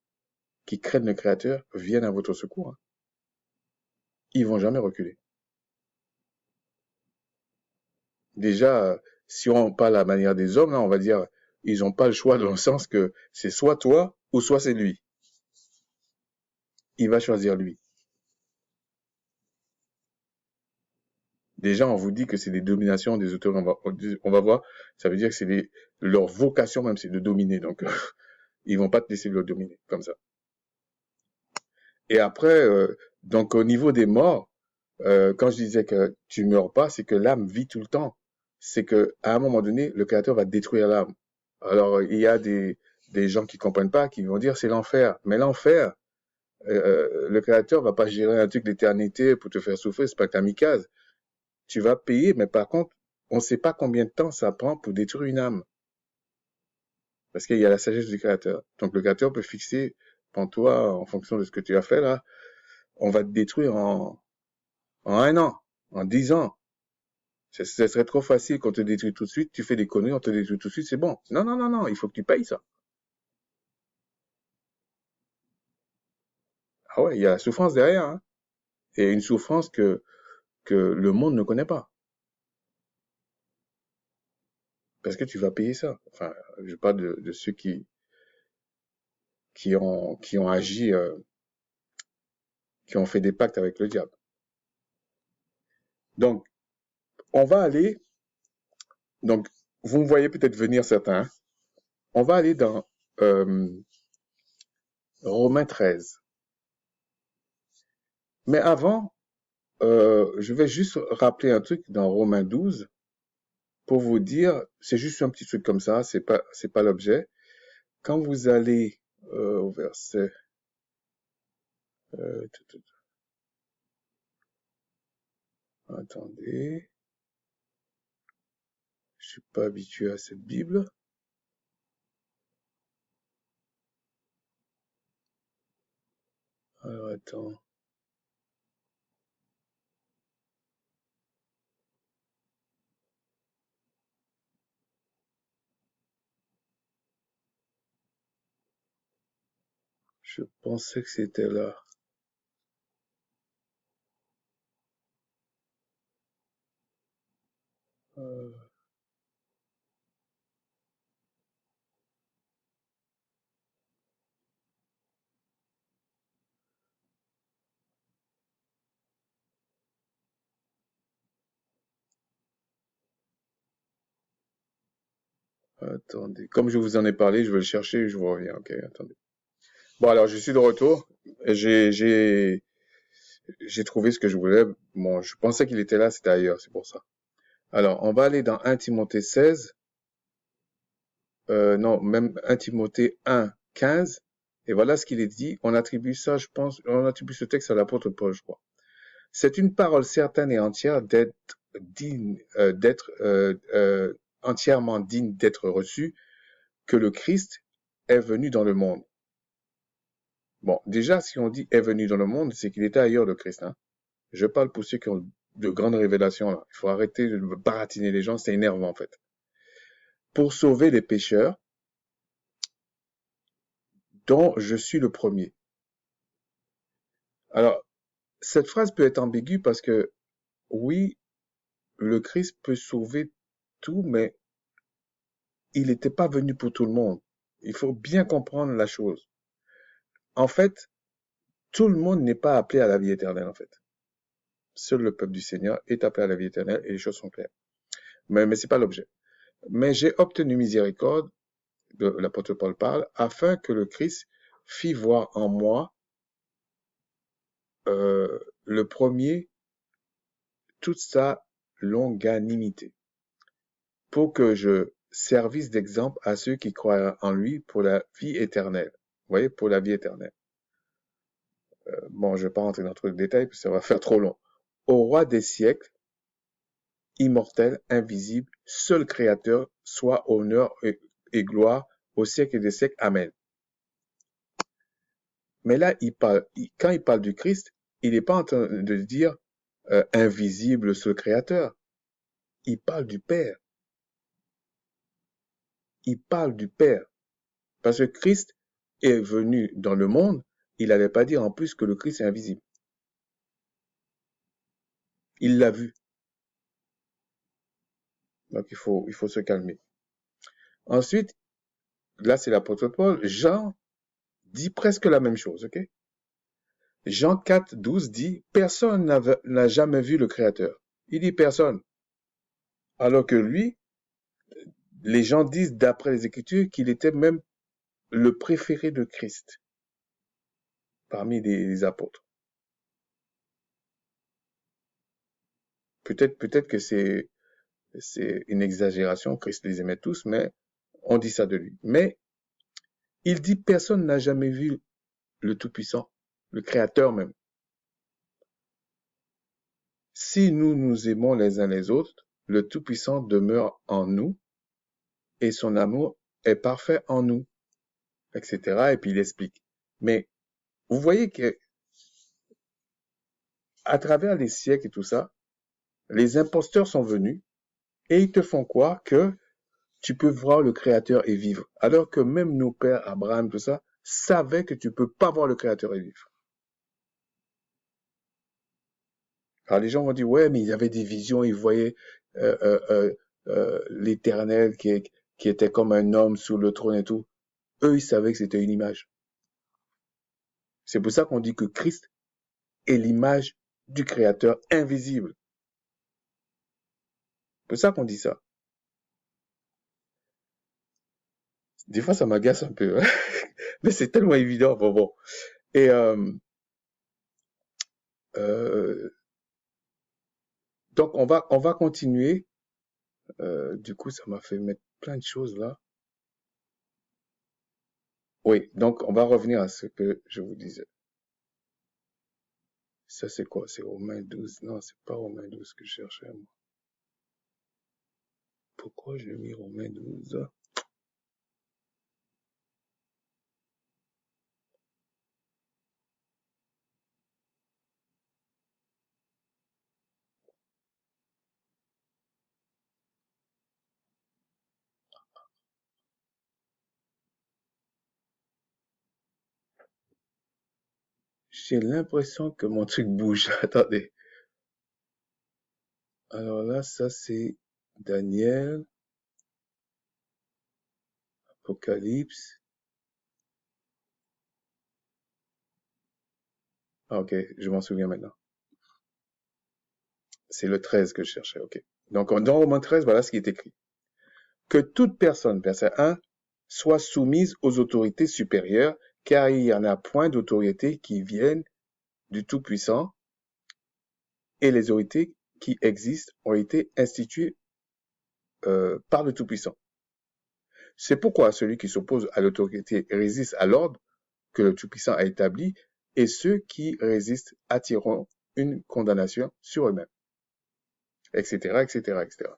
qui craignent le Créateur viennent à votre secours. Hein. Ils vont jamais reculer. Déjà, si on parle à la manière des hommes, là, on va dire, ils n'ont pas le choix dans le sens que c'est soit toi ou soit c'est lui. Il va choisir lui. Déjà, on vous dit que c'est des dominations des auteurs, on va voir, ça veut dire que c'est leur vocation même, c'est de dominer. Donc, ils vont pas te laisser le dominer comme ça. Et après, donc au niveau des morts, quand je disais que tu meurs pas, c'est que l'âme vit tout le temps. C'est que à un moment donné, le Créateur va détruire l'âme. Alors il y a des gens qui comprennent pas, qui vont dire c'est l'enfer. Mais l'enfer, le Créateur va pas gérer un truc d'éternité pour te faire souffrir, c'est pas kamikaze. Tu vas payer, mais par contre, on sait pas combien de temps ça prend pour détruire une âme. Parce qu'il y a la sagesse du Créateur. Donc le Créateur peut fixer pour toi, en fonction de ce que tu as fait là, on va te détruire en un an, en 10 ans. Ce serait trop facile qu'on te détruit tout de suite, tu fais des conneries, on te détruit tout de suite, c'est bon. Non, non, non, non, il faut que tu payes ça. Ah ouais, il y a la souffrance derrière, hein. Et une souffrance que le monde ne connaît pas. Parce que tu vas payer ça. Enfin, je parle de ceux qui ont agi, qui ont fait des pactes avec le diable. Donc, on va aller, donc, vous me voyez peut-être venir certains, hein. On va aller dans euh, Romains 13. Mais avant, je vais juste rappeler un truc dans Romains 12 pour vous dire, c'est juste un petit truc comme ça, c'est pas l'objet. Quand vous allez au verset, euh, tout, tout, attendez, je suis pas habitué à cette Bible. Alors attends, je pensais que c'était là. Euh, attendez, comme je vous en ai parlé, je vais le chercher et je vous reviens. Ok, attendez. Bon, alors je suis de retour. J'ai trouvé ce que je voulais. Bon, je pensais qu'il était là, c'était ailleurs, c'est pour ça. Alors, on va aller dans 1 Timothée 16. Non, même 1 Timothée 1, 15. Et voilà ce qu'il est dit. On attribue ça, je pense, on attribue ce texte à l'apôtre Paul, je crois. C'est une parole certaine et entière entièrement digne d'être reçue, que le Christ est venu dans le monde. Bon, déjà, si on dit est venu dans le monde, c'est qu'il était ailleurs, le Christ, hein. Je parle pour ceux qui ont de grandes révélations, là. Il faut arrêter de baratiner les gens, c'est énervant, en fait. Pour sauver les pécheurs, dont je suis le premier. Alors, cette phrase peut être ambiguë parce que, oui, le Christ peut sauver tout, mais il n'était pas venu pour tout le monde. Il faut bien comprendre la chose. En fait, tout le monde n'est pas appelé à la vie éternelle, en fait. Seul le peuple du Seigneur est appelé à la vie éternelle et les choses sont claires. Mais c'est pas l'objet. Mais j'ai obtenu miséricorde, de l'apôtre Paul parle, afin que le Christ fit voir en moi le premier toute sa longanimité, pour que je servisse d'exemple à ceux qui croient en lui pour la vie éternelle. Vous voyez, pour la vie éternelle. Bon, je ne vais pas rentrer dans trop de détails, parce que ça va faire trop long. Au roi des siècles, immortel, invisible, seul créateur, soit honneur et gloire au siècle des siècles. Amen. Mais là, quand il parle du Christ, il n'est pas en train de dire invisible, seul créateur. Il parle du Père. Il parle du Père. Parce que Christ est venu dans le monde, il n'allait pas dire en plus que le Christ est invisible. Il l'a vu. Donc il faut se calmer. Ensuite, là c'est l'apôtre Paul, Jean dit presque la même chose, ok? Jean 4, 12 dit, personne n'a jamais vu le Créateur. Il dit personne. Alors que lui, les gens disent d'après les Écritures qu'il était même le préféré de Christ parmi les apôtres. Peut-être que c'est une exagération, Christ les aimait tous, mais on dit ça de lui. Mais il dit personne n'a jamais vu le Tout-Puissant, le Créateur même. Si nous nous aimons les uns les autres, le Tout-Puissant demeure en nous et son amour est parfait en nous, etc. Et puis il explique. Mais vous voyez que à travers les siècles et tout ça, Les imposteurs sont venus et ils te font croire que tu peux voir le Créateur et vivre. Alors que même nos pères, Abraham, tout ça, savaient que tu peux pas voir le Créateur et vivre. Alors les gens vont dire, ouais, mais ils avaient des visions, ils voyaient euh, euh, l'Éternel qui était comme un homme sous le trône et tout. Eux, ils savaient que c'était une image. C'est pour ça qu'on dit que Christ est l'image du Créateur invisible. C'est pour ça qu'on dit ça. Des fois, ça m'agace un peu, hein. Mais c'est tellement évident. Bon, bon. Et euh, donc, on va continuer. Du coup, ça m'a fait mettre plein de choses là. Oui, donc on va revenir à ce que je vous disais. Ça, c'est quoi? C'est Romains 12. Non, c'est pas Romains 12 que je cherchais, moi. Pourquoi j'ai mis Romains 12? J'ai l'impression que mon truc bouge. Attendez. Alors là, ça, c'est Daniel, Apocalypse. Ah, ok, je m'en souviens maintenant. C'est le 13 que je cherchais, ok. Donc, dans Romains 13, voilà ce qui est écrit. Que toute personne, verset 1, soit soumise aux autorités supérieures, car il n'y en a point d'autorité qui viennent du Tout-Puissant, et les autorités qui existent ont été instituées par le Tout-Puissant. C'est pourquoi celui qui s'oppose à l'autorité résiste à l'ordre que le Tout-Puissant a établi, et ceux qui résistent attireront une condamnation sur eux-mêmes, etc., etc., etc.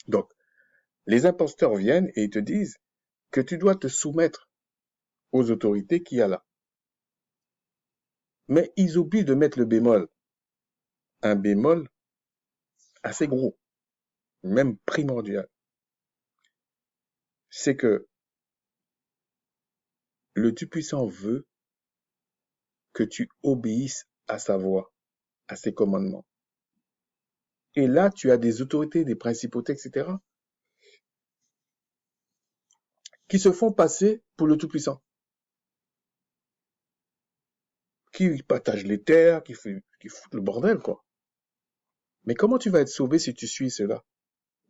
Donc, les imposteurs viennent et ils te disent que tu dois te soumettre aux autorités qu'il y a là. Mais ils oublient de mettre le bémol. Un bémol assez gros, même primordial. C'est que le Tout-Puissant veut que tu obéisses à sa voix, à ses commandements. Et là, tu as des autorités, des principautés, etc., qui se font passer pour le Tout-Puissant, qui partagent les terres, qui foutent le bordel, quoi. Mais comment tu vas être sauvé si tu suis cela?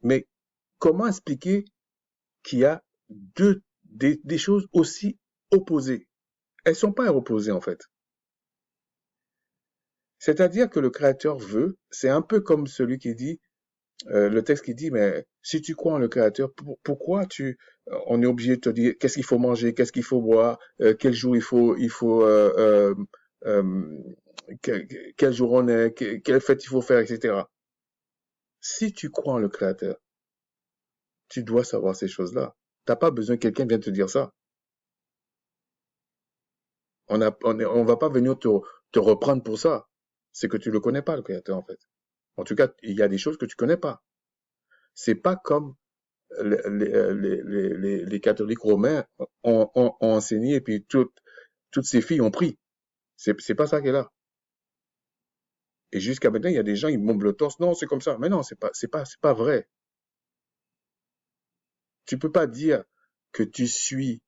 Mais comment expliquer qu'il y a des choses aussi opposées? Elles sont pas opposées, en fait. C'est-à-dire que le Créateur veut, c'est un peu comme celui qui dit, le texte qui dit, mais si tu crois en le Créateur, pourquoi on est obligé de te dire qu'est-ce qu'il faut manger, qu'est-ce qu'il faut boire, quel jour euh, quel jour on est, quelle fête il faut faire, etc. Si tu crois en le Créateur, tu dois savoir ces choses-là. T'as pas besoin que quelqu'un vienne te dire ça. On va pas venir te reprendre pour ça. C'est que tu le connais pas, le Créateur, en fait. En tout cas, il y a des choses que tu connais pas. C'est pas comme les catholiques romains ont enseigné et puis toutes ces filles ont pris. C'est pas ça qui est là. Et jusqu'à maintenant, il y a des gens, ils bombent le torse. Non, c'est comme ça. Mais non, c'est pas vrai. Tu peux pas dire que tu suis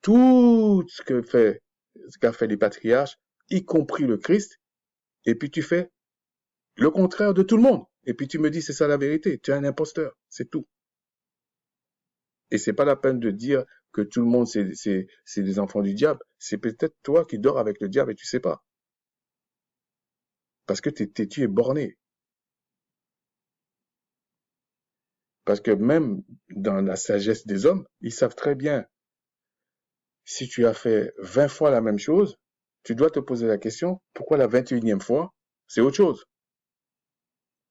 tout ce qu'a fait les patriarches, y compris le Christ, et puis tu fais le contraire de tout le monde. Et puis tu me dis c'est ça la vérité. Tu es un imposteur. C'est tout. Et c'est pas la peine de dire que tout le monde c'est des enfants du diable. C'est peut-être toi qui dors avec le diable et tu sais pas. Parce que tu es borné. Parce que même dans la sagesse des hommes, ils savent très bien, si tu as fait 20 fois la même chose, tu dois te poser la question, pourquoi la 21e fois, c'est autre chose.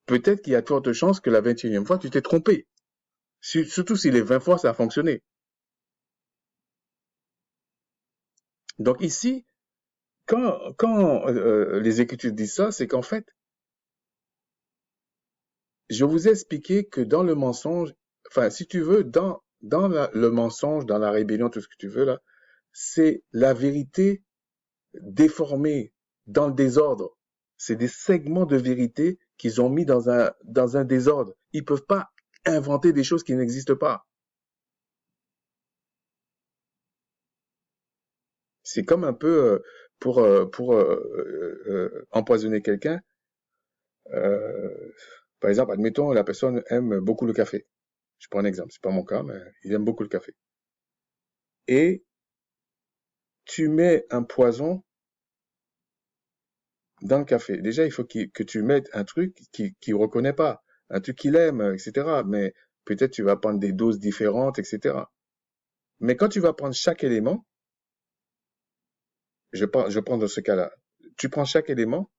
Peut-être qu'il y a de fortes chances que la 21e fois, tu t'es trompé. Surtout si les 20 fois, ça a fonctionné. Donc ici, quand les Écritures disent ça, c'est qu'en fait, je vous ai expliqué que dans le mensonge, enfin, si tu veux, le mensonge, dans la rébellion, tout ce que tu veux là, c'est la vérité déformée, dans le désordre. C'est des segments de vérité qu'ils ont mis dans un désordre. Ils peuvent pas inventer des choses qui n'existent pas. C'est comme un peu pour empoisonner quelqu'un. Euh, Par exemple, admettons, la personne aime beaucoup le café. Je prends un exemple, c'est pas mon cas, mais il aime beaucoup le café. Et tu mets un poison dans le café. Déjà, il faut que tu mettes un truc qu'il reconnaît pas, un truc qu'il aime, etc. Mais peut-être tu vas prendre des doses différentes, etc. Mais quand tu vas prendre chaque élément, je prends dans ce cas-là, tu prends chaque élément,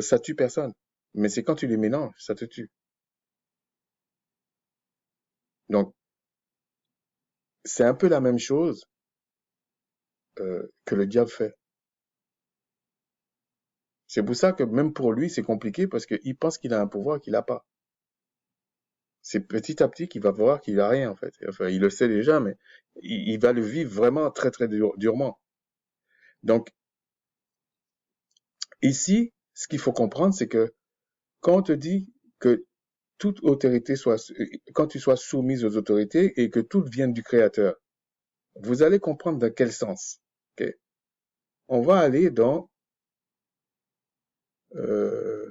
ça tue personne. Mais c'est quand tu les mélanges, ça te tue. Donc, c'est un peu la même chose que le diable fait. C'est pour ça que même pour lui, c'est compliqué parce qu'il pense qu'il a un pouvoir qu'il n'a pas. C'est petit à petit qu'il va voir qu'il a rien en fait. Enfin, il le sait déjà, mais il va le vivre vraiment très très durement. Donc ici, ce qu'il faut comprendre, c'est que quand on te dit que toute autorité quand tu sois soumise aux autorités et que tout vienne du Créateur, vous allez comprendre dans quel sens. Ok. On va aller dans euh,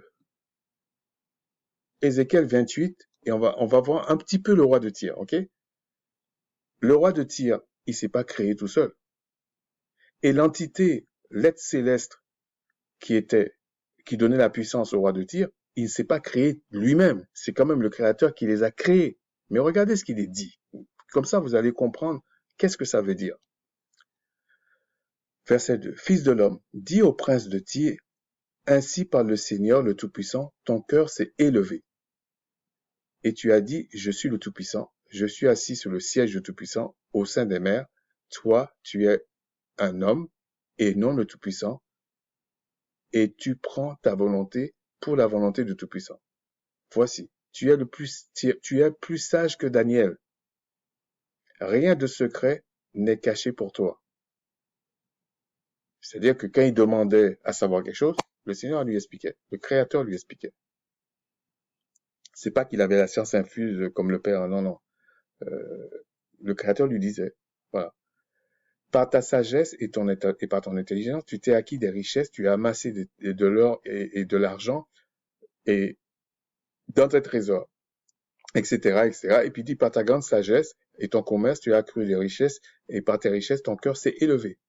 Ézéchiel 28 et on va voir un petit peu le roi de Tyr. Ok. Le roi de Tyr, il s'est pas créé tout seul. Et l'entité, l'être céleste qui qui donnait la puissance au roi de Tyr, il ne s'est pas créé lui-même. C'est quand même le Créateur qui les a créés. Mais regardez ce qu'il est dit. Comme ça, vous allez comprendre qu'est-ce que ça veut dire. Verset 2. Fils de l'homme, dis au prince de Tyr, ainsi par le Seigneur le Tout-Puissant, ton cœur s'est élevé. Et tu as dit, je suis le Tout-Puissant, je suis assis sur le siège du Tout-Puissant, au sein des mers. Toi, tu es un homme et non le Tout-Puissant, et tu prends ta volonté pour la volonté du Tout-Puissant. Voici, tu es plus sage que Daniel. Rien de secret n'est caché pour toi. C'est-à-dire que quand il demandait à savoir quelque chose, le Seigneur lui expliquait, le Créateur lui expliquait. C'est pas qu'il avait la science infuse comme le Père, non, non. Euh, le Créateur lui disait, voilà. Par ta sagesse et par ton intelligence, tu t'es acquis des richesses, tu as amassé de l'or et de l'argent et dans tes trésors, etc., etc. Et puis dit, par ta grande sagesse et ton commerce, tu as accru des richesses et par tes richesses, ton cœur s'est élevé.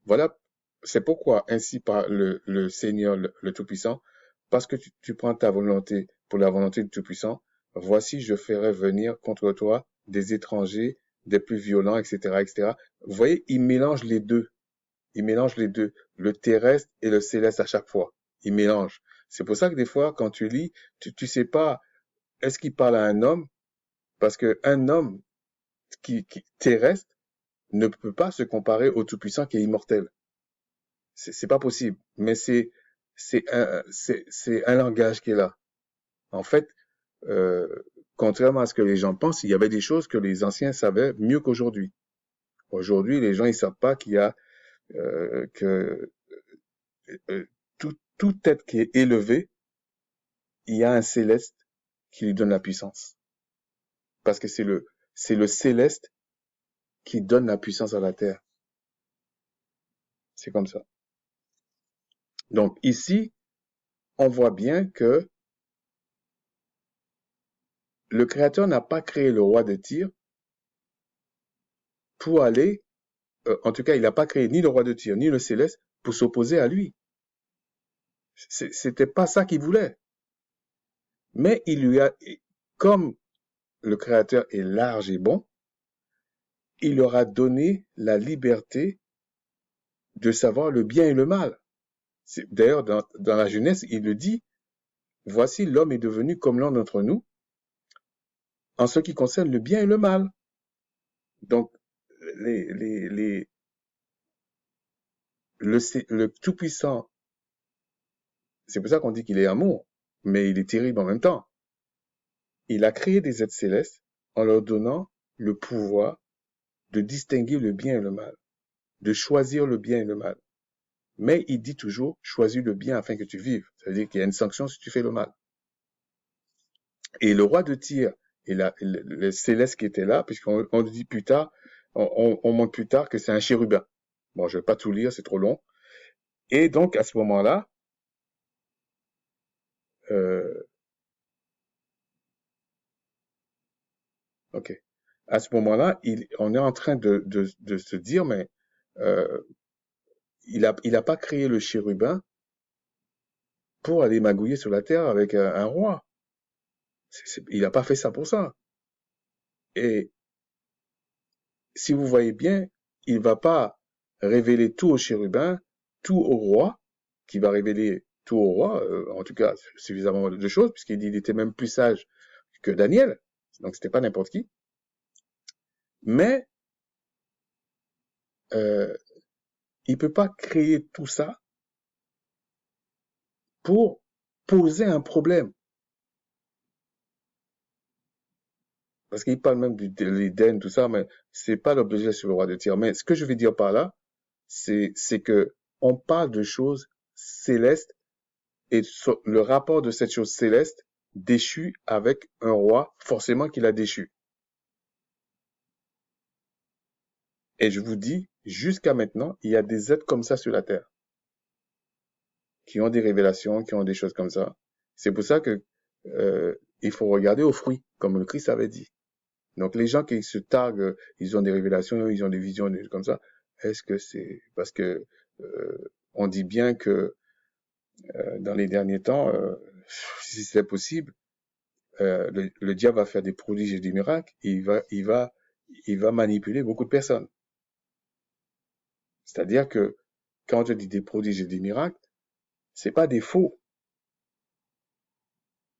Voilà, c'est pourquoi ainsi par le Seigneur, le Tout-Puissant, parce que tu prends ta volonté pour la volonté du Tout-Puissant, voici, je ferai venir contre toi des étrangers, des plus violents, etc., etc. Vous voyez, il mélange les deux. Il mélange les deux, le terrestre et le céleste à chaque fois. Il mélange. C'est pour ça que des fois, quand tu lis, tu sais pas, est-ce qu'il parle à un homme? Parce que un homme qui terrestre ne peut pas se comparer au Tout-Puissant qui est immortel. C'est pas possible. Mais c'est un langage qui est là. En fait, euh, contrairement à ce que les gens pensent, il y avait des choses que les anciens savaient mieux qu'aujourd'hui. Aujourd'hui, les gens ils savent pas qu'il y a que tout être qui est élevé, il y a un céleste qui lui donne la puissance. Parce que c'est le céleste qui donne la puissance à la terre. C'est comme ça. Donc ici, on voit bien que le Créateur n'a pas créé le roi de Tyr pour aller, en tout cas, il n'a pas créé ni le roi de Tyr, ni le céleste pour s'opposer à lui. C'était pas ça qu'il voulait. Mais il lui a, comme le Créateur est large et bon, il leur a donné la liberté de savoir le bien et le mal. D'ailleurs, dans la Genèse, il le dit, voici l'homme est devenu comme l'un d'entre nous en ce qui concerne le bien et le mal. Donc, les, les, les, le Tout-Puissant, c'est pour ça qu'on dit qu'il est amour. mais il est terrible en même temps. Il a créé des êtres célestes en leur donnant le pouvoir de distinguer le bien et le mal, de choisir le bien et le mal. Mais il dit toujours, choisis le bien afin que tu vives. Ça veut dire qu'il y a une sanction si tu fais le mal. Et le roi de Tyr et le céleste qui était là, puisqu'on dit plus tard, on montre plus tard que c'est un chérubin. Bon, je vais pas tout lire, c'est trop long. Et donc, à ce moment-là, euh, ok. À ce moment-là, on est en train de se dire, mais euh, il a pas créé le chérubin pour aller magouiller sur la terre avec un roi. Il n'a pas fait ça pour ça. Et si vous voyez bien, il va pas révéler tout au chérubin, tout au roi, qui va révéler tout au roi, en tout cas suffisamment de choses, puisqu'il dit qu'il était même plus sage que Daniel, donc c'était pas n'importe qui. Mais euh, il peut pas créer tout ça pour poser un problème. Parce qu'il parle même de l'Éden, tout ça, mais c'est pas l'objet sur le roi de Tyr. Mais ce que je veux dire par là, c'est que on parle de choses célestes et le rapport de cette chose céleste déchue avec un roi, forcément qu'il a déchu. Et je vous dis, jusqu'à maintenant, il y a des êtres comme ça sur la terre, qui ont des révélations, qui ont des choses comme ça. C'est pour ça que il faut regarder aux fruits, comme le Christ avait dit. Donc les gens qui se targuent, ils ont des révélations, ils ont des visions, des choses comme ça. Est-ce que c'est parce que on dit bien que dans les derniers temps, si c'est possible, le diable va faire des prodiges et des miracles, et il va manipuler beaucoup de personnes. C'est-à-dire que quand je dis des prodiges et des miracles, c'est pas des faux.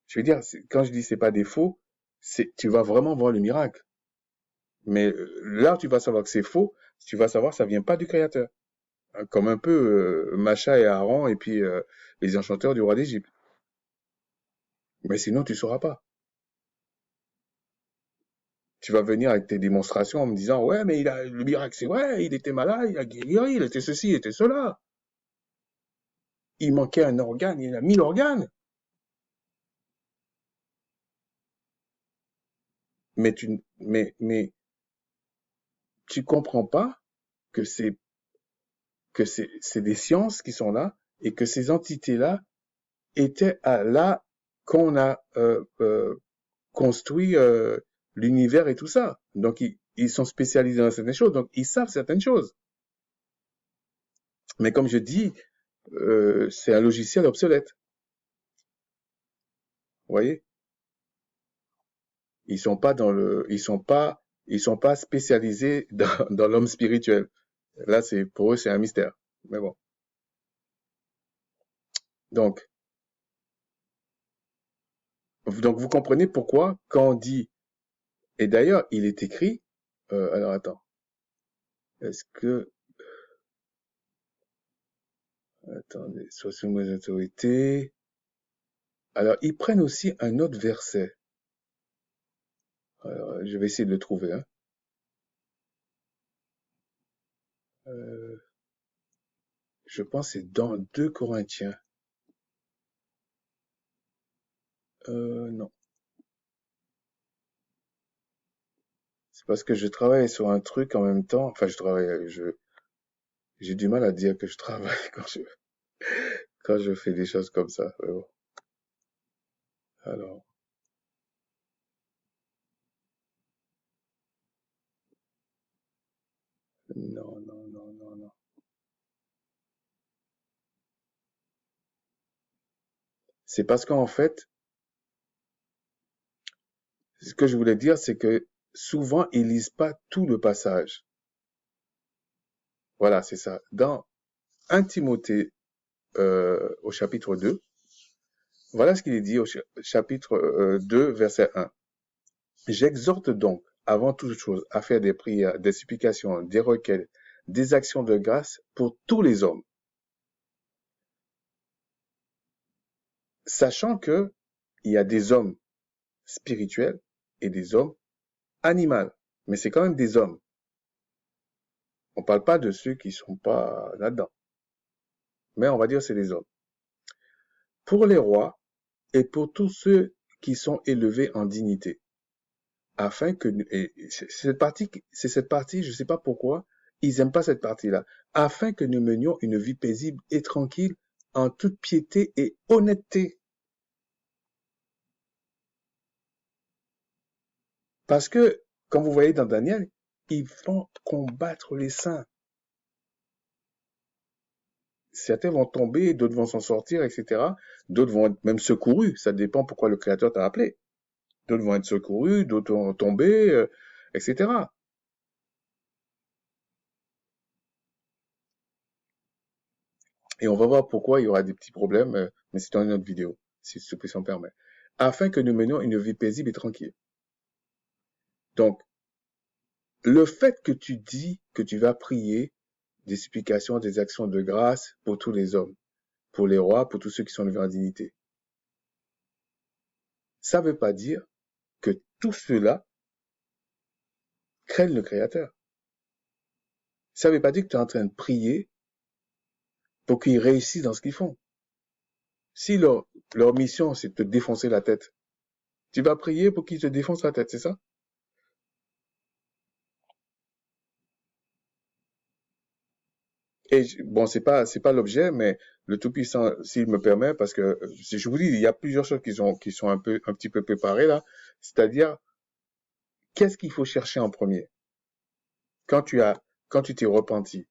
Je veux dire, quand je dis c'est pas des faux, c'est tu vas vraiment voir le miracle. Mais là, tu vas savoir que c'est faux. Tu vas savoir que ça vient pas du Créateur. Hein, comme un peu Macha et Aaron et puis les enchanteurs du roi d'Égypte. Mais sinon, tu sauras pas. Tu vas venir avec tes démonstrations en me disant, ouais, mais le miracle, c'est vrai, il était malade, il a guéri, il était ceci, il était cela. Il manquait un organe, il a 1000 organes. Mais tu comprends pas que c'est des sciences qui sont là et que ces entités-là étaient là qu'on a construit l'univers et tout ça. Donc, ils sont spécialisés dans certaines choses, donc ils savent certaines choses. Mais comme je dis, c'est un logiciel obsolète. Vous voyez? Ils sont pas spécialisés dans l'homme spirituel. Là, pour eux, c'est un mystère. Mais bon. Donc, vous comprenez pourquoi, quand on dit, et d'ailleurs, il est écrit, alors attends, est-ce que, attendez, soit sous mes autorités. Alors, ils prennent aussi un autre verset. Alors, je vais essayer de le trouver, hein. Euh, je pense que c'est dans 2 Corinthiens. Non. C'est parce que je travaille sur un truc en même temps. Enfin, j'ai du mal à dire que je travaille quand je fais des choses comme ça. Mais bon. Alors, non, non, non, non, non. C'est parce qu'en fait, ce que je voulais dire, c'est que souvent, ils lisent pas tout le passage. Voilà, c'est ça. Dans 1 Timothée, au chapitre 2, voilà ce qu'il est dit au chapitre 2, verset 1. J'exhorte donc, avant toute chose, à faire des prières, des supplications, des requêtes, des actions de grâce pour tous les hommes. sachant que il y a des hommes spirituels et des hommes animaux. Mais c'est quand même des hommes. On parle pas de ceux qui sont pas là-dedans. Mais on va dire que c'est des hommes. Pour les rois et pour tous ceux qui sont élevés en dignité. Afin que, et c'est cette partie, je sais pas pourquoi, ils aiment pas cette partie-là. Afin que nous menions une vie paisible et tranquille en toute piété et honnêteté. Parce que, comme vous voyez dans Daniel, ils vont combattre les saints. Certains vont tomber, d'autres vont s'en sortir, etc. D'autres vont être même secourus. Ça dépend pourquoi le Créateur t'a appelé. D'autres vont être secourus, d'autres vont tomber, etc. Et on va voir pourquoi il y aura des petits problèmes, mais c'est dans une autre vidéo, si ce que s'en permet. Afin que nous menions une vie paisible et tranquille. Donc, le fait que tu dis que tu vas prier des supplications, des actions de grâce pour tous les hommes, pour les rois, pour tous ceux qui sont élevés en dignité, ça ne veut pas dire que tous ceux-là craignent le Créateur. Ça ne veut pas dire que tu es en train de prier pour qu'ils réussissent dans ce qu'ils font. Si leur mission, c'est de te défoncer la tête, tu vas prier pour qu'ils te défoncent la tête, c'est ça? Et bon, c'est pas l'objet, mais le Tout-Puissant, s'il me permet, parce que si je vous dis, il y a plusieurs choses qui sont un petit peu préparées là. C'est-à-dire, qu'est-ce qu'il faut chercher en premier? Quand tu as, quand tu t'es repenti,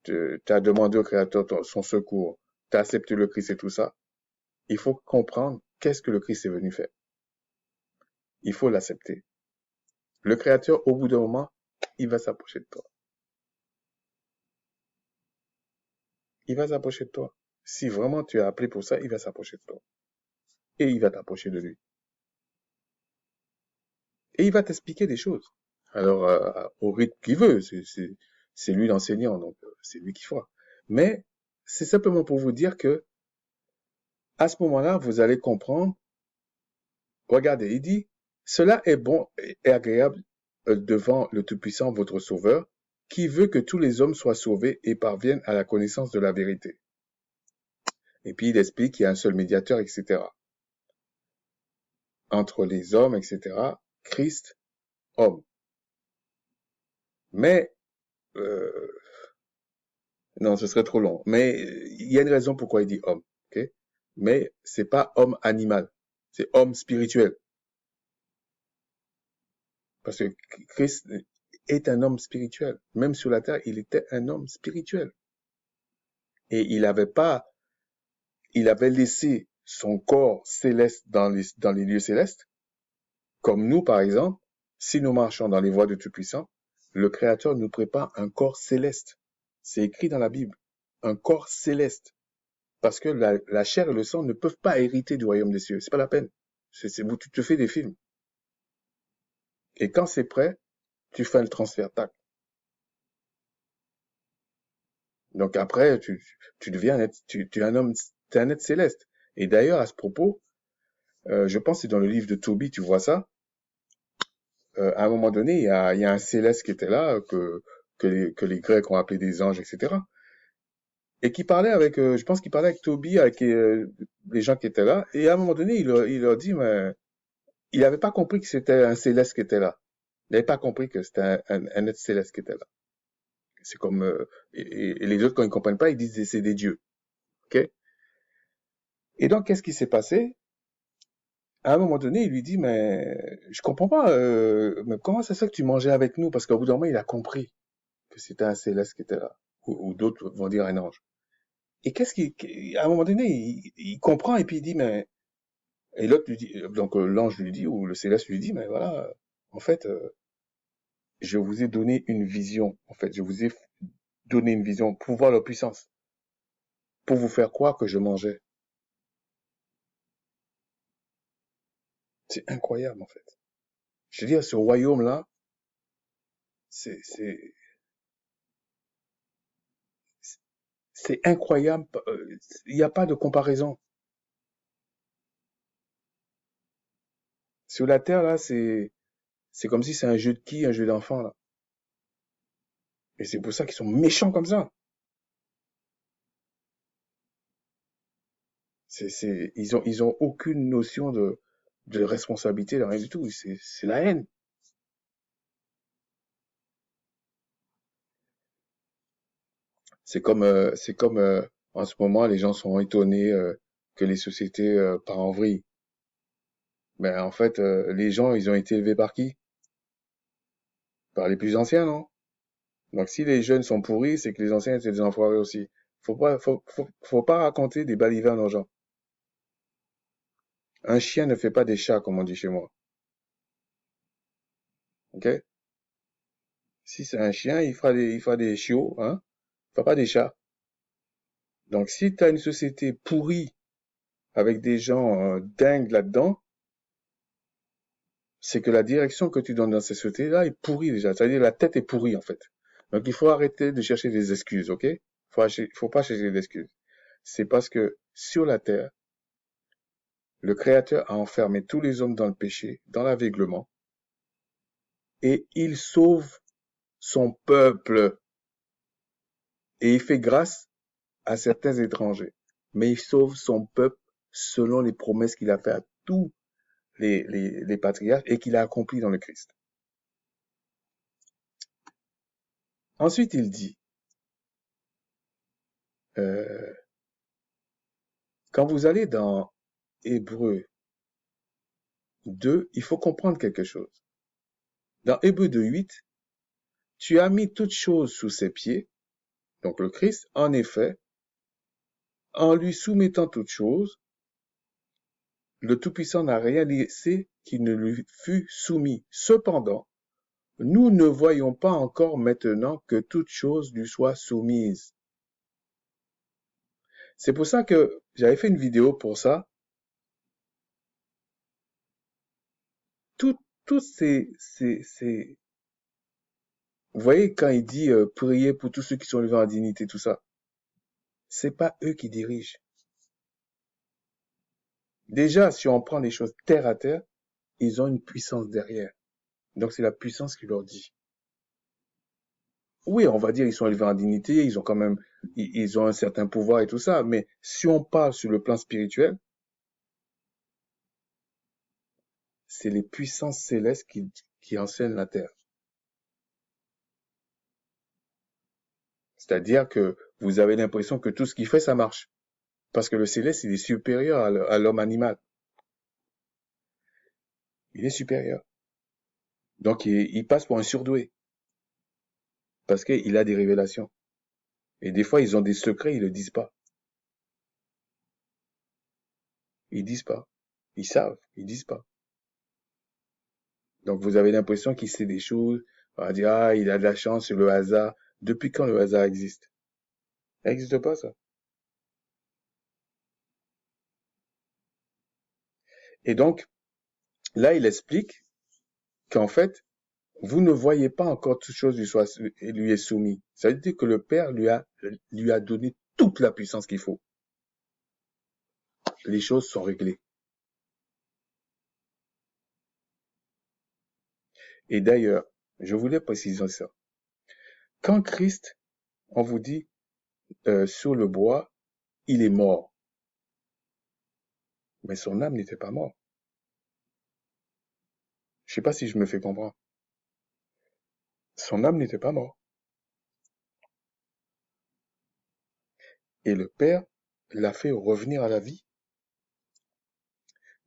tu as demandé au Créateur son secours, tu as accepté le Christ et tout ça, il faut comprendre qu'est-ce que le Christ est venu faire. Il faut l'accepter. Le Créateur, au bout d'un moment, il va s'approcher de toi. Il va s'approcher de toi. Si vraiment tu es appelé pour ça, il va s'approcher de toi. Et il va t'approcher de lui. Et il va t'expliquer des choses. Alors, au rythme qu'il veut, c'est lui l'enseignant, donc c'est lui qui fera. Mais c'est simplement pour vous dire que à ce moment-là, vous allez comprendre. Regardez, il dit, cela est bon et agréable devant le Tout-Puissant, votre Sauveur, qui veut que tous les hommes soient sauvés et parviennent à la connaissance de la vérité. Et puis il explique qu'il y a un seul médiateur, etc. Entre les hommes, etc. Christ, homme. Mais euh, non, ce serait trop long. Mais il y a une raison pourquoi il dit homme, ok? Mais c'est pas homme animal, c'est homme spirituel. Parce que Christ est un homme spirituel. Même sur la terre, il était un homme spirituel. Et il avait laissé son corps céleste dans les lieux célestes. Comme nous, par exemple, si nous marchons dans les voies du Tout-Puissant, le Créateur nous prépare un corps céleste. C'est écrit dans la Bible. Un corps céleste. Parce que la chair et le sang ne peuvent pas hériter du royaume des cieux. C'est pas la peine. Tu te fais des films. Et quand c'est prêt, tu fais le transfert, tac. Donc après, tu deviens tu es un homme, tu es un être céleste. Et d'ailleurs, à ce propos, je pense que c'est dans le livre de Tobie, tu vois ça. À un moment donné, il y a un céleste qui était là, que les Grecs ont appelé des anges, etc. Et qui parlait avec, je pense qu'il parlait avec Tobie, avec les gens qui étaient là. Et à un moment donné, il leur dit, mais il n'avait pas compris que c'était un céleste qui était là. Il n'avait pas compris que c'était un être céleste qui était là. C'est comme, et les autres, quand ils comprennent pas, ils disent que c'est des dieux. Ok? Et donc, qu'est-ce qui s'est passé? À un moment donné, il lui dit, mais je comprends pas, mais comment ça se fait que tu mangeais avec nous? Parce qu'au bout d'un moment, il a compris que c'était un céleste qui était là. Ou d'autres vont dire un ange. Et à un moment donné, il comprend et puis il dit, mais, et l'autre lui dit, donc l'ange lui dit, ou le céleste lui dit, mais voilà, en fait, je vous ai donné une vision. En fait, je vous ai donné une vision pour voir leur puissance. Pour vous faire croire que je mangeais. C'est incroyable, en fait. Je veux dire, ce royaume-là, c'est, c'est incroyable. Il n'y a pas de comparaison. Sur la terre, là, c'est comme si c'est un jeu de qui, un jeu d'enfant, là. Et c'est pour ça qu'ils sont méchants comme ça. Ils ont aucune notion de responsabilité, de rien du tout. C'est la haine. C'est comme en ce moment, les gens sont étonnés que les sociétés partent en vrille. Mais en fait, les gens, ils ont été élevés par qui? Par les plus anciens, non? Donc si les jeunes sont pourris, c'est que les anciens étaient des enfoirés aussi. Faut pas raconter des balivernes aux gens. Un chien ne fait pas des chats, comme on dit chez moi. Ok? Si c'est un chien, il fera des chiots, hein? Il fera pas des chats. Donc si tu as une société pourrie avec des gens dingues là-dedans, c'est que la direction que tu donnes dans ces sociétés-là est pourrie déjà. C'est-à-dire la tête est pourrie en fait. Donc il faut arrêter de chercher des excuses, ok? Faut pas chercher des excuses. C'est parce que sur la terre, le Créateur a enfermé tous les hommes dans le péché, dans l'aveuglement, et il sauve son peuple. Et il fait grâce à certains étrangers. Mais il sauve son peuple selon les promesses qu'il a fait à tous les patriarches et qu'il a accompli dans le Christ. Ensuite, il dit, euh, quand vous allez dans Hébreu 2, il faut comprendre quelque chose. Dans Hébreu 2:8, tu as mis toutes choses sous ses pieds, donc le Christ, en effet, en lui soumettant toutes choses, le Tout-Puissant n'a rien laissé qui ne lui fût soumis. Cependant, nous ne voyons pas encore maintenant que toutes choses lui soient soumises. C'est pour ça que j'avais fait une vidéo pour ça. Tout, tous vous voyez, quand il dit prier pour tous ceux qui sont élevés en dignité, tout ça, c'est pas eux qui dirigent. Déjà, si on prend les choses terre à terre, ils ont une puissance derrière. Donc c'est la puissance qui leur dit. Oui, on va dire ils sont élevés en dignité, ils ont quand même, ils ont un certain pouvoir et tout ça, mais si on parle sur le plan spirituel, c'est les puissances célestes qui enseignent la terre. C'est-à-dire que vous avez l'impression que tout ce qu'il fait, ça marche. Parce que le céleste, il est supérieur à l'homme animal. Il est supérieur. Donc, il passe pour un surdoué. Parce qu'il a des révélations. Et des fois, ils ont des secrets, ils le disent pas. Ils disent pas. Ils savent, ils disent pas. Donc, vous avez l'impression qu'il sait des choses. On va dire, ah, il a de la chance sur le hasard. Depuis quand le hasard existe? Ça n'existe pas, ça. Et donc, là, il explique qu'en fait, vous ne voyez pas encore toute chose lui est soumise. Ça veut dire que le Père lui a donné toute la puissance qu'il faut. Les choses sont réglées. Et d'ailleurs, je voulais préciser ça. Quand Christ, on vous dit, sur le bois, il est mort. Mais son âme n'était pas morte. Je sais pas si je me fais comprendre. Son âme n'était pas morte. Et le Père l'a fait revenir à la vie.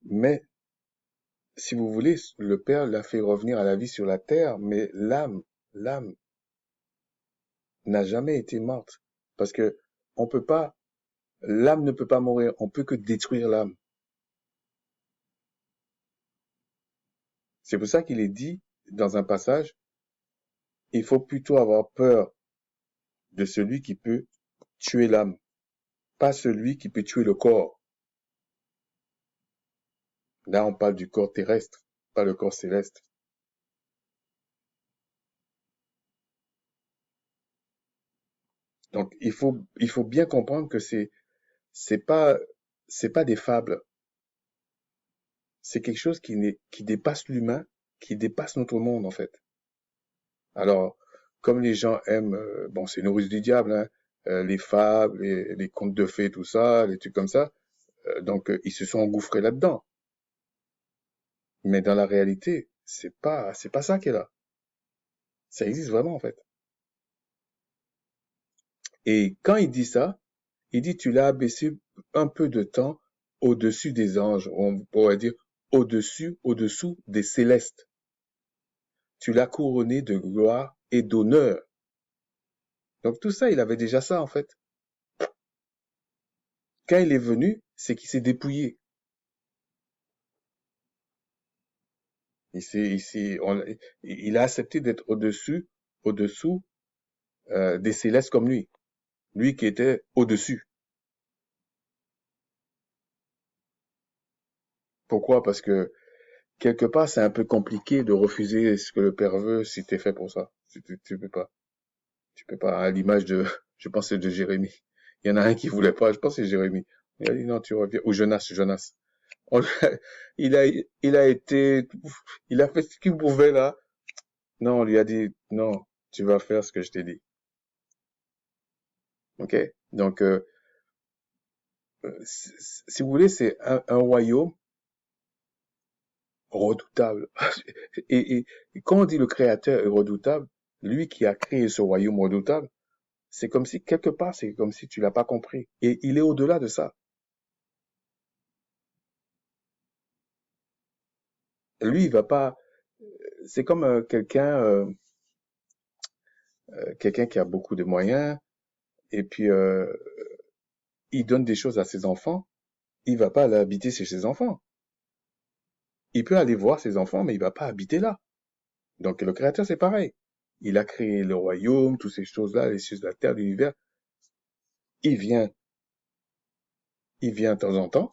Mais, si vous voulez, le Père l'a fait revenir à la vie sur la terre, mais l'âme n'a jamais été morte. Parce que on peut pas, l'âme ne peut pas mourir, on peut que détruire l'âme. C'est pour ça qu'il est dit dans un passage, il faut plutôt avoir peur de celui qui peut tuer l'âme, pas celui qui peut tuer le corps. Là, on parle du corps terrestre, pas le corps céleste. Donc, il faut bien comprendre que c'est pas des fables. c'est quelque chose qui dépasse l'humain, qui dépasse notre monde, en fait. Alors, comme les gens aiment, bon, c'est une ruse du diable, hein, les fables, les contes de fées, tout ça, les trucs comme ça, donc ils se sont engouffrés là-dedans. Mais dans la réalité, c'est pas ça qui est là. Ça existe vraiment, en fait. Et quand il dit ça, il dit, tu l'as abaissé un peu de temps au-dessus des anges, on pourrait dire au-dessous des célestes. Tu l'as couronné de gloire et d'honneur. Donc tout ça, il avait déjà ça, en fait. Quand il est venu, c'est qu'il s'est dépouillé. Il a accepté d'être au-dessous des célestes comme lui. Lui qui était au-dessus. Pourquoi? Parce que quelque part, c'est un peu compliqué de refuser ce que le Père veut si t'es fait pour ça. Tu peux pas. Tu peux pas. À l'image de, je pense que c'est de Jérémie. Il y en a un qui voulait pas, je pense que c'est Jérémie. Il a dit non, tu reviens. Ou Jonas. On il a, il a été, il a fait ce qu'il pouvait là. Non, on lui a dit non, tu vas faire ce que je t'ai dit. Ok? Donc, si vous voulez, c'est un royaume redoutable. Et quand on dit le créateur est redoutable, lui qui a créé ce royaume redoutable, c'est comme si, quelque part, c'est comme si tu l'as pas compris. Et il est au-delà de ça. Lui, il va pas, c'est comme quelqu'un qui a beaucoup de moyens, et puis, il donne des choses à ses enfants, il va pas aller habiter chez ses enfants. Il peut aller voir ses enfants, mais il va pas habiter là. Donc, le créateur, c'est pareil. Il a créé le royaume, toutes ces choses-là, les cieux de la terre, l'univers. Il vient, il vient de temps en temps.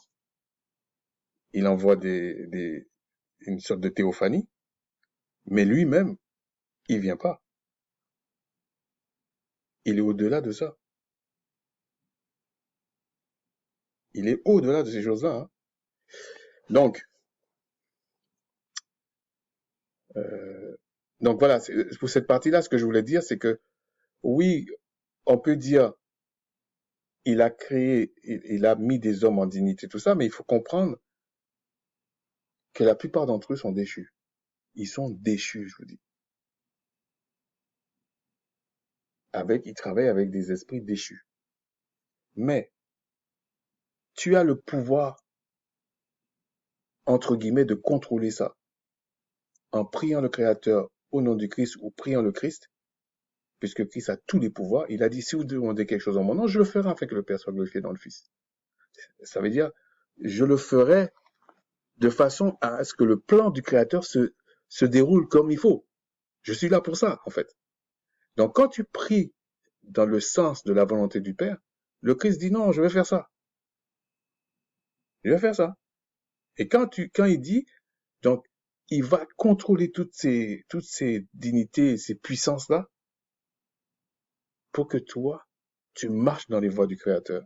Il envoie une sorte de théophanie. Mais lui-même, il vient pas. Il est au-delà de ça. Il est au-delà de ces choses-là, hein. Donc, euh, donc voilà, pour cette partie-là, ce que je voulais dire, c'est que oui, on peut dire il a créé, il a mis des hommes en dignité, tout ça, mais il faut comprendre que la plupart d'entre eux sont déchus. Ils sont déchus, je vous dis. Ils travaillent avec des esprits déchus. Mais tu as le pouvoir, entre guillemets, de contrôler ça. En priant le Créateur au nom du Christ ou priant le Christ, puisque Christ a tous les pouvoirs, il a dit, si vous demandez quelque chose en mon nom, je le ferai afin que le Père soit glorifié dans le Fils. Ça veut dire, je le ferai de façon à ce que le plan du Créateur se déroule comme il faut. Je suis là pour ça, en fait. Donc, quand tu pries dans le sens de la volonté du Père, le Christ dit non, je vais faire ça. Je vais faire ça. Et quand il dit, donc, il va contrôler toutes ces dignités, ces puissances-là, pour que toi, tu marches dans les voies du Créateur.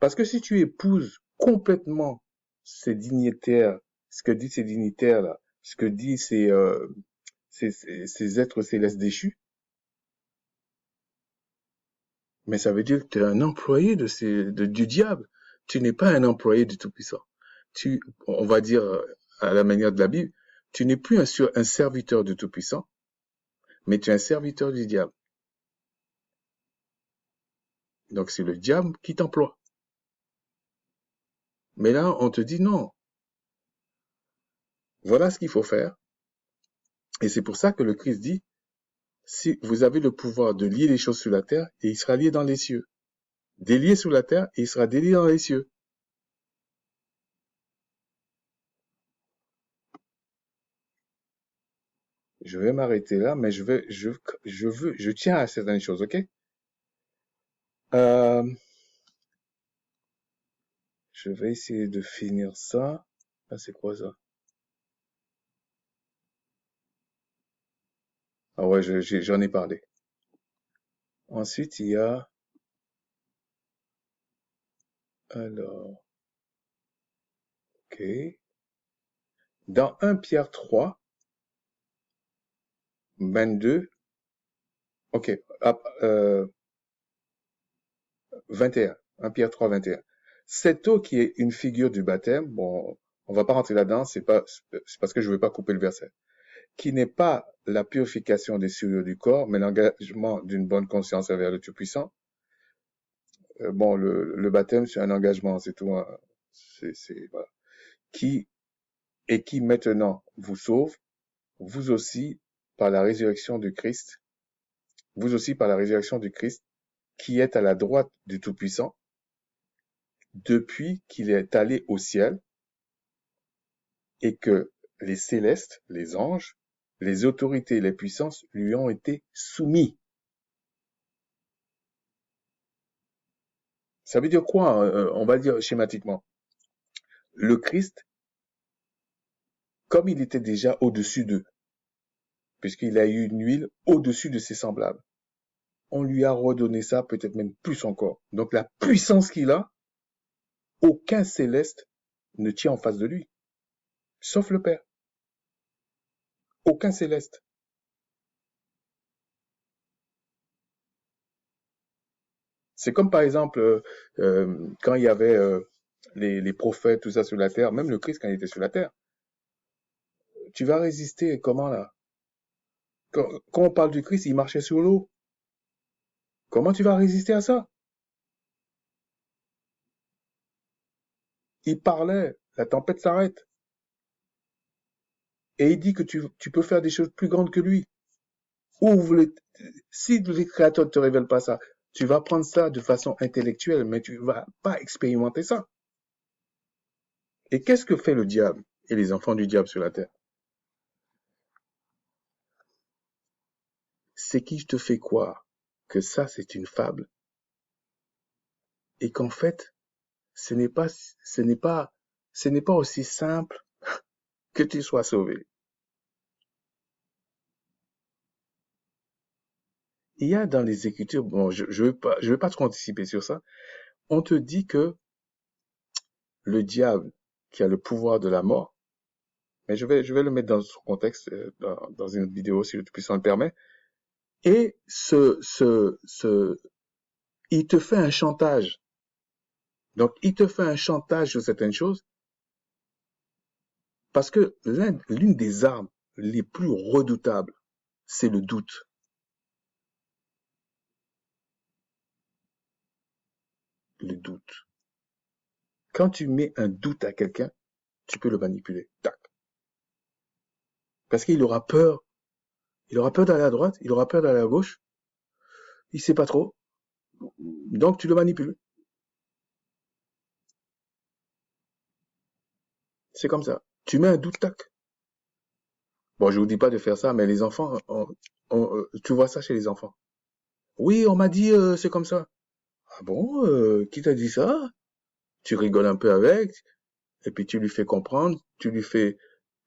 Parce que si tu épouses complètement ces dignitaires, ce que disent ces dignitaires-là, ce que disent ces êtres célestes déchus, mais ça veut dire que tu es un employé du diable. Tu n'es pas un employé du Tout-Puissant. On va dire à la manière de la Bible, tu n'es plus un serviteur du Tout-Puissant, mais tu es un serviteur du diable. Donc c'est le diable qui t'emploie. Mais là, on te dit non. Voilà ce qu'il faut faire. Et c'est pour ça que le Christ dit, si vous avez le pouvoir de lier les choses sur la terre, et il sera lié dans les cieux. Délié sur la terre, et il sera délié dans les cieux. Je vais m'arrêter là, mais je tiens à certaines choses, ok? Euh, je vais essayer de finir ça. Ah, c'est quoi ça? Ah ouais, j'en ai parlé. Ensuite, il y a, alors, OK. Dans 1 Pierre 3, 22, OK, 21, 1 Pierre 3, 21. Cette eau qui est une figure du baptême, bon, on va pas rentrer là-dedans, c'est parce que je veux pas couper le verset, qui n'est pas la purification des souillures du corps, mais l'engagement d'une bonne conscience envers le Tout-Puissant. Bon, le baptême, c'est un engagement, c'est tout, hein. Voilà. Qui, et qui maintenant vous sauve, vous aussi, par la résurrection du Christ, vous aussi par la résurrection du Christ, qui est à la droite du Tout-Puissant, depuis qu'il est allé au ciel, et que les célestes, les anges, les autorités et les puissances lui ont été soumis. Ça veut dire quoi, on va dire schématiquement? Le Christ, comme il était déjà au-dessus d'eux, puisqu'il a eu une huile au-dessus de ses semblables, on lui a redonné ça, peut-être même plus encore. Donc la puissance qu'il a, aucun céleste ne tient en face de lui, sauf le Père. Aucun céleste. C'est comme par exemple quand il y avait les prophètes, tout ça sur la terre, même le Christ quand il était sur la terre. Tu vas résister comment là? Quand on parle du Christ, il marchait sur l'eau. Comment tu vas résister à ça? Il parlait, la tempête s'arrête. Et il dit que tu peux faire des choses plus grandes que lui. Si le Créateur ne te révèle pas ça, tu vas prendre ça de façon intellectuelle, mais tu ne vas pas expérimenter ça. Et qu'est-ce que fait le diable et les enfants du diable sur la terre? C'est qui te fait croire que ça, c'est une fable et qu'en fait, ce n'est pas, ce n'est pas, ce n'est pas aussi simple que tu sois sauvé. Il y a dans les Écritures, bon, je veux pas trop anticiper sur ça. On te dit que le diable, qui a le pouvoir de la mort, mais je vais le mettre dans son contexte, dans une autre vidéo, si le Tout-Puissant le permet, et il te fait un chantage. Donc, il te fait un chantage sur certaines choses, parce que l'une des armes les plus redoutables, c'est le doute. Le doute. Quand tu mets un doute à quelqu'un, tu peux le manipuler. Tac. Parce qu'il aura peur. Il aura peur d'aller à droite, il aura peur d'aller à gauche. Il sait pas trop. Donc, tu le manipules. C'est comme ça. Tu mets un doute, tac. Bon, je vous dis pas de faire ça, mais les enfants, tu vois ça chez les enfants. Oui, on m'a dit, c'est comme ça. Ah bon, qui t'a dit ça? Tu rigoles un peu avec, et puis tu lui fais comprendre, tu peux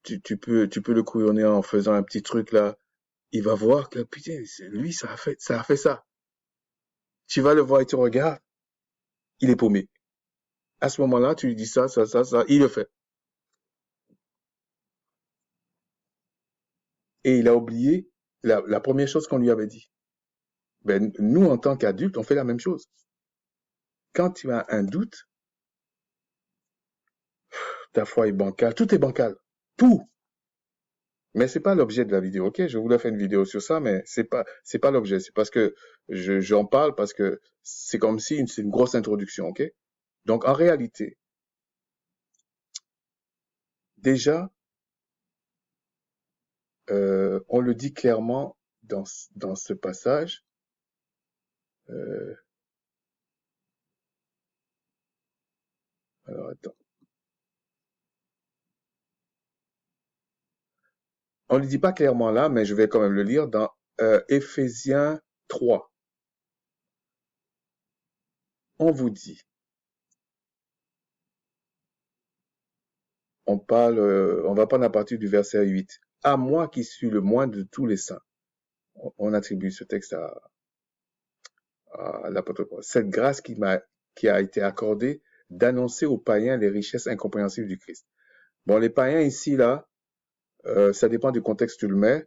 le couillonner en faisant un petit truc là. Il va voir que, putain, lui, ça a fait ça. Tu vas le voir et tu regardes, il est paumé. À ce moment-là, tu lui dis ça, il le fait. Et il a oublié la première chose qu'on lui avait dit. Ben, nous, en tant qu'adultes, on fait la même chose. Quand tu as un doute, ta foi est bancale, tout est bancal. Tout. Mais c'est pas l'objet de la vidéo, ok? Je voulais faire une vidéo sur ça, mais c'est pas l'objet. C'est parce que j'en parle parce que c'est comme si c'est une grosse introduction, ok? Donc, en réalité, déjà, on le dit clairement dans ce passage. Euh, alors, attends. On ne le dit pas clairement là, mais je vais quand même le lire dans Éphésiens 3. On vous dit, on va prendre à partir du verset 8. À moi qui suis le moins de tous les saints. On attribue ce texte à l'apôtre Paul. Cette grâce qui a été accordée d'annoncer aux païens les richesses incompréhensibles du Christ. Bon, les païens ici, là, ça dépend du contexte où tu le mets.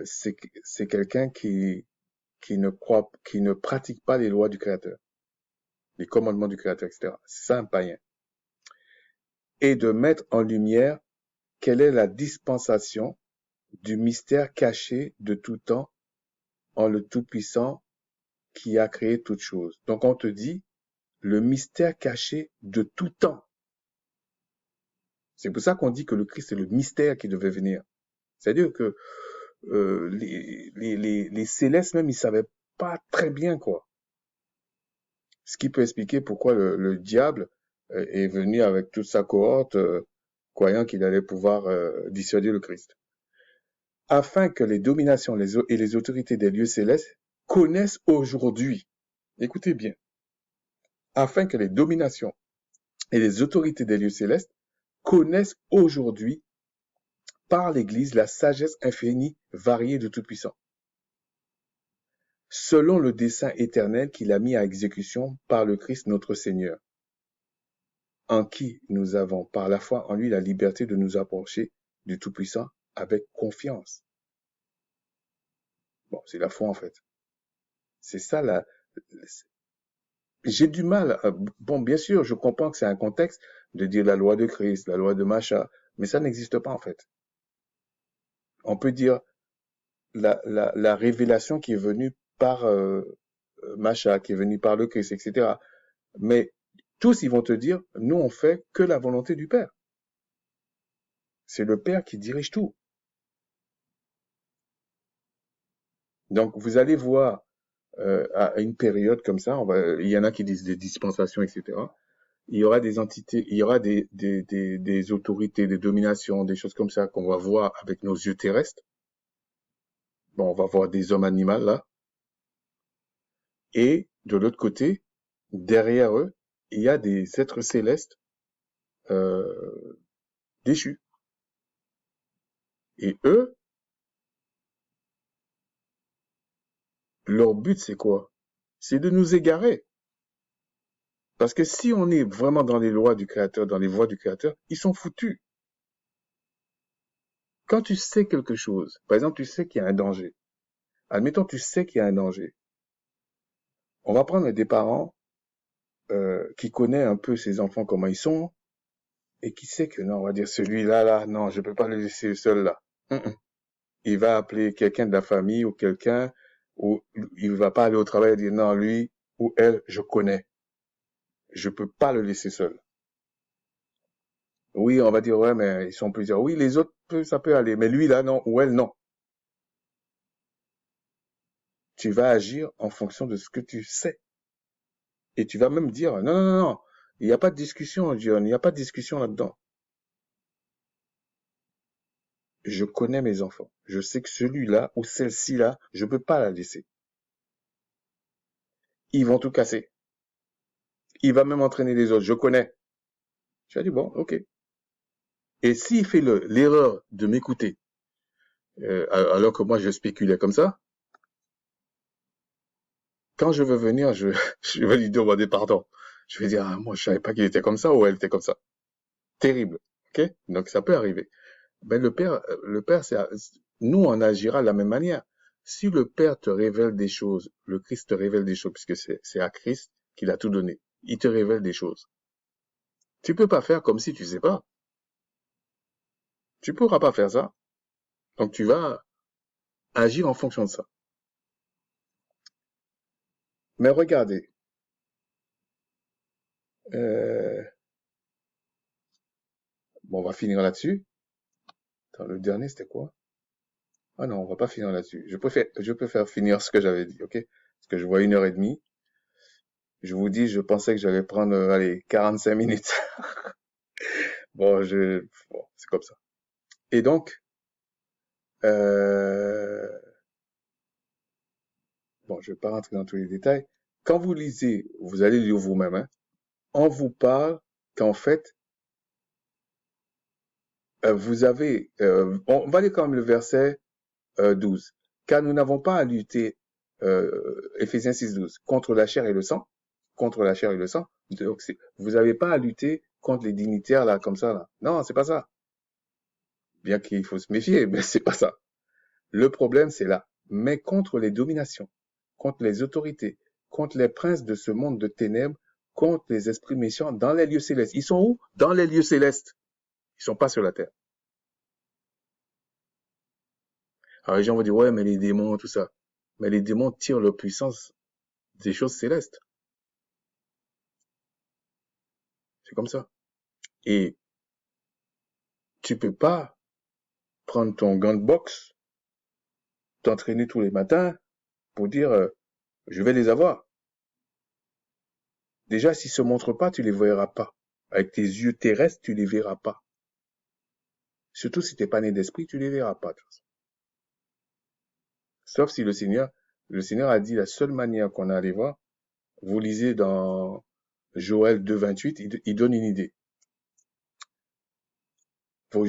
C'est quelqu'un qui ne pratique pas les lois du Créateur, les commandements du Créateur, etc. C'est ça un païen. Et de mettre en lumière quelle est la dispensation du mystère caché de tout temps en le Tout-Puissant qui a créé toutes choses. Donc on te dit le mystère caché de tout temps. C'est pour ça qu'on dit que le Christ est le mystère qui devait venir. C'est-à-dire que les célestes même, ils savaient pas très bien quoi. Ce qui peut expliquer pourquoi le diable est venu avec toute sa cohorte, croyant qu'il allait pouvoir dissuader le Christ. Afin que les dominations et les autorités des lieux célestes connaissent aujourd'hui, écoutez bien, afin que les dominations et les autorités des lieux célestes connaissent aujourd'hui par l'Église la sagesse infinie, variée de Tout-Puissant, selon le dessein éternel qu'il a mis à exécution par le Christ notre Seigneur, en qui nous avons par la foi en lui la liberté de nous approcher du Tout-Puissant avec confiance. Bon, c'est la foi en fait. C'est ça la... J'ai du mal. Bon, bien sûr, je comprends que c'est un contexte de dire la loi de Christ, la loi de Macha, mais ça n'existe pas en fait. On peut dire la révélation qui est venue par Macha, qui est venue par le Christ, etc. Mais tous, ils vont te dire, nous, on fait que la volonté du Père. C'est le Père qui dirige tout. Donc, vous allez voir à une période comme ça, il y en a qui disent des dispensations, etc. Il y aura des entités, il y aura des autorités, des dominations, des choses comme ça qu'on va voir avec nos yeux terrestres. Bon, on va voir des hommes animaux là. Et de l'autre côté, derrière eux, il y a des êtres célestes déchus. Et eux, leur but, c'est quoi? C'est de nous égarer. Parce que si on est vraiment dans les lois du Créateur, dans les voies du Créateur, ils sont foutus. Quand tu sais quelque chose, par exemple, tu sais qu'il y a un danger. Admettons, tu sais qu'il y a un danger. On va prendre des parents qui connaissent un peu ses enfants, comment ils sont, et qui sait que non, on va dire celui-là, là, non, je peux pas le laisser seul là. Il va appeler quelqu'un de la famille ou quelqu'un, ou il va pas aller au travail et dire non, lui ou elle, je connais. Je peux pas le laisser seul. Oui, on va dire, ouais, mais ils sont plusieurs. Oui, les autres, ça peut aller, mais lui là, non, ou elle, non. Tu vas agir en fonction de ce que tu sais. Et tu vas même dire, non, non, non, non, il n'y a pas de discussion, John, il n'y a pas de discussion là-dedans. Je connais mes enfants. Je sais que celui-là ou celle-ci-là, je peux pas la laisser. Ils vont tout casser. Il va même entraîner les autres. Je connais. Tu as dit, bon, ok. Et s'il fait l'erreur de m'écouter, alors que moi je spéculais comme ça, quand je veux venir, je vais lui demander pardon. Je vais dire, ah, moi je savais pas qu'il était comme ça ou elle était comme ça. Terrible. Ok? Donc ça peut arriver. Ben le père, nous on agira de la même manière. Si le Père te révèle des choses, le Christ te révèle des choses, puisque c'est à Christ qu'il a tout donné. Il te révèle des choses. Tu peux pas faire comme si tu sais pas. Tu pourras pas faire ça. Donc tu vas agir en fonction de ça. Mais regardez, euh, bon, on va finir là-dessus. Attends, le dernier, c'était quoi? Ah non, on va pas finir là-dessus. Je préfère finir ce que j'avais dit, ok? Parce que je vois 1 heure et demie. Je vous dis, je pensais que j'allais prendre, allez, 45 minutes. Bon, bon, c'est comme ça. Et donc, euh, bon, je vais pas rentrer dans tous les détails. Quand vous lisez, vous allez lire vous-même, hein, on vous parle qu'en fait, vous avez, on va lire quand même le verset 12. Car nous n'avons pas à lutter, Éphésiens 6, 12, contre la chair et le sang, contre la chair et le sang. Donc, vous n'avez pas à lutter contre les dignitaires, là, comme ça, là. Non, c'est pas ça. Bien qu'il faut se méfier, mais c'est pas ça. Le problème, c'est là. Mais contre les dominations, contre les autorités, contre les princes de ce monde de ténèbres, contre les esprits méchants dans les lieux célestes. Ils sont où? Dans les lieux célestes. Ils sont pas sur la terre. Alors les gens vont dire, ouais, mais les démons, tout ça. Mais les démons tirent leur puissance des choses célestes. C'est comme ça. Et tu peux pas prendre ton gant de boxe, t'entraîner tous les matins pour dire, je vais les avoir. Déjà, s'ils se montrent pas, tu les verras pas. Avec tes yeux terrestres, tu les verras pas. Surtout si t'es pas né d'esprit, tu les verras pas. Sauf si le Seigneur a dit la seule manière qu'on a à les voir, vous lisez dans Joël 2,28, il donne une idée. Vos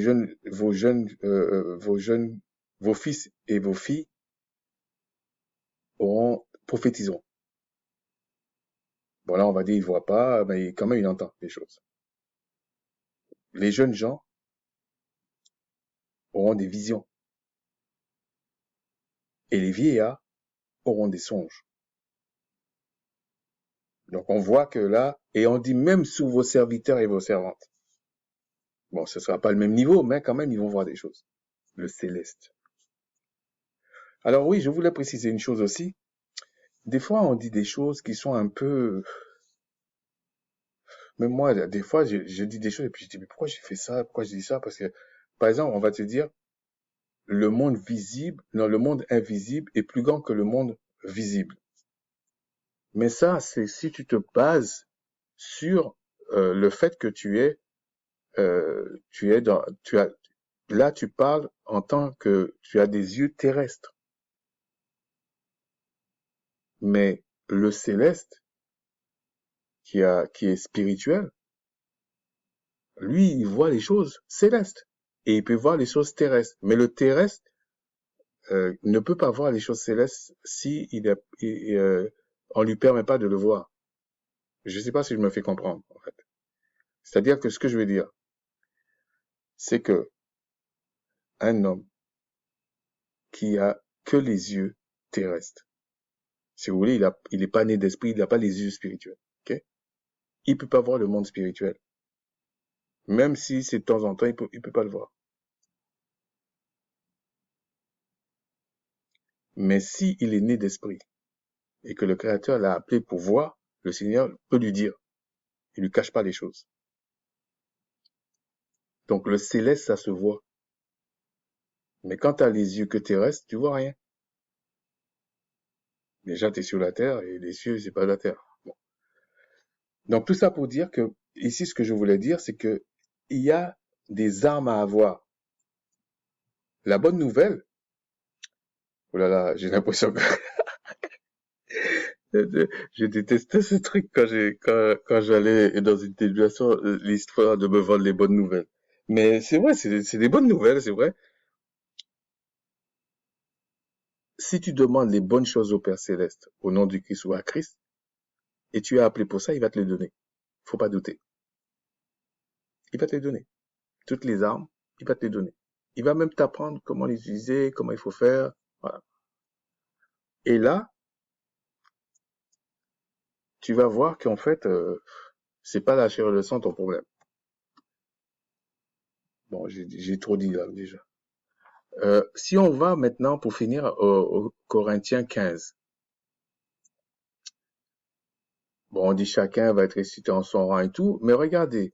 fils et vos filles prophétiseront. Bon là, on va dire, il voit pas, mais quand même, il entend les choses. Les jeunes gens auront des visions. Et les vieillards auront des songes. Donc on voit que là, et on dit même sous vos serviteurs et vos servantes. Bon, ce sera pas le même niveau, mais quand même, ils vont voir des choses. Le céleste. Alors oui, je voulais préciser une chose aussi. Des fois, on dit des choses qui sont un peu... Même moi, des fois, je dis des choses et puis je dis, mais pourquoi j'ai fait ça? Pourquoi j'ai dit ça? Parce que, par exemple, on va te dire, le monde visible, non, le monde invisible est plus grand que le monde visible. Mais ça, c'est si tu te bases sur le fait que là, tu parles en tant que tu as des yeux terrestres. Mais le céleste, qui est spirituel, lui, il voit les choses célestes. Et il peut voir les choses terrestres. Mais le terrestre ne peut pas voir les choses célestes si on lui permet pas de le voir. Je sais pas si je me fais comprendre, en fait. C'est-à-dire que ce que je veux dire, c'est que un homme qui a que les yeux terrestres, si vous voulez, il est pas né d'esprit, il n'a pas les yeux spirituels, ok? Il peut pas voir le monde spirituel. Même si c'est de temps en temps, il peut pas le voir. Mais si il est né d'esprit et que le Créateur l'a appelé pour voir, le Seigneur peut lui dire. Il lui cache pas les choses. Donc le céleste, ça se voit. Mais quand tu as les yeux que terrestres, tu vois rien. Déjà, tu es sur la terre et les cieux, c'est pas la terre. Bon. Donc tout ça pour dire que ici, ce que je voulais dire, c'est que il y a des armes à avoir. La bonne nouvelle, oh là là, j'ai l'impression que je détestais ce truc quand j'allais dans une télévision, l'histoire de me vendre les bonnes nouvelles. Mais c'est vrai, c'est des bonnes nouvelles, c'est vrai. Si tu demandes les bonnes choses au Père Céleste, au nom du Christ ou à Christ, et tu es appelé pour ça, il va te les donner. Faut pas douter. Il va te les donner. Toutes les armes, il va te les donner. Il va même t'apprendre comment les utiliser, comment il faut faire. Voilà. Et là, tu vas voir qu'en fait, c'est pas la chair et le sang ton problème. Bon, j'ai trop dit là déjà. Si on va maintenant, pour finir, au Corinthiens 15. Bon, on dit chacun va être récité en son rang et tout, mais regardez,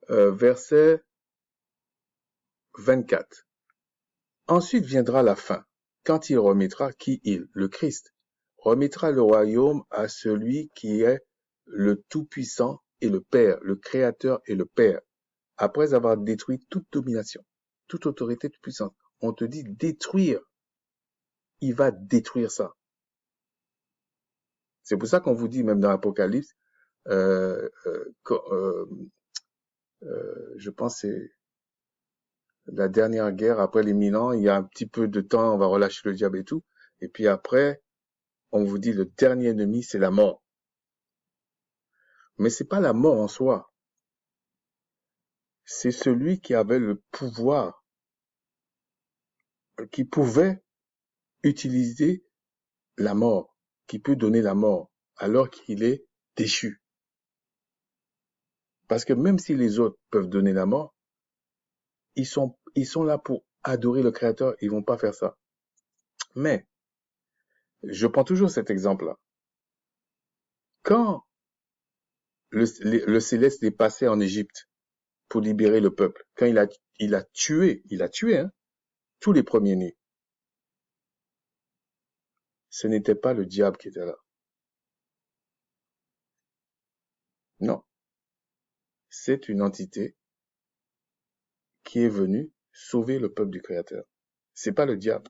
verset 24. Ensuite viendra la fin, quand il remettra le Christ, remettra le royaume à celui qui est le Tout-Puissant et le Père, le Créateur et le Père, après avoir détruit toute domination, toute autorité, toute puissance. On te dit détruire. Il va détruire ça. C'est pour ça qu'on vous dit, même dans l'Apocalypse, je pense que c'est la dernière guerre, après les 1000 ans, il y a un petit peu de temps, on va relâcher le diable et tout. Et puis après, on vous dit le dernier ennemi, c'est la mort. Mais c'est pas la mort en soi. c'est celui qui avait le pouvoir, qui pouvait utiliser la mort, qui peut donner la mort, alors qu'il est déchu. Parce que même si les autres peuvent donner la mort, ils sont là pour adorer le Créateur, ils vont pas faire ça. Mais, je prends toujours cet exemple-là. Quand le Céleste est passé en Égypte pour libérer le peuple, quand il a tué, hein, tous les premiers-nés, ce n'était pas le diable qui était là. Non, c'est une entité qui est venue sauver le peuple du Créateur. C'est pas le diable.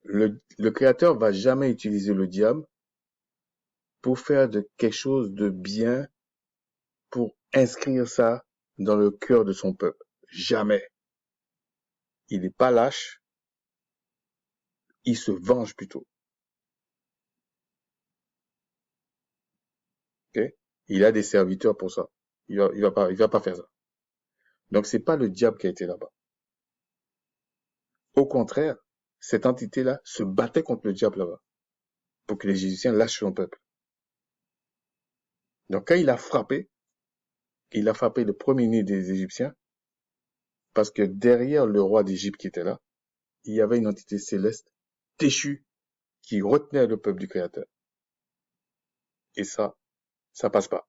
Le Créateur va jamais utiliser le diable pour faire de quelque chose de bien, pour inscrire ça dans le cœur de son peuple. Jamais. Il n'est pas lâche, il se venge plutôt. Okay? Il a des serviteurs pour ça. Il va pas faire ça. Donc c'est pas le diable qui a été là-bas. Au contraire, cette entité-là se battait contre le diable là-bas pour que les Égyptiens lâchent son peuple. Donc quand il a frappé le premier-né des Égyptiens parce que derrière le roi d'Égypte qui était là, il y avait une entité céleste déchue qui retenait le peuple du Créateur. Et ça passe pas.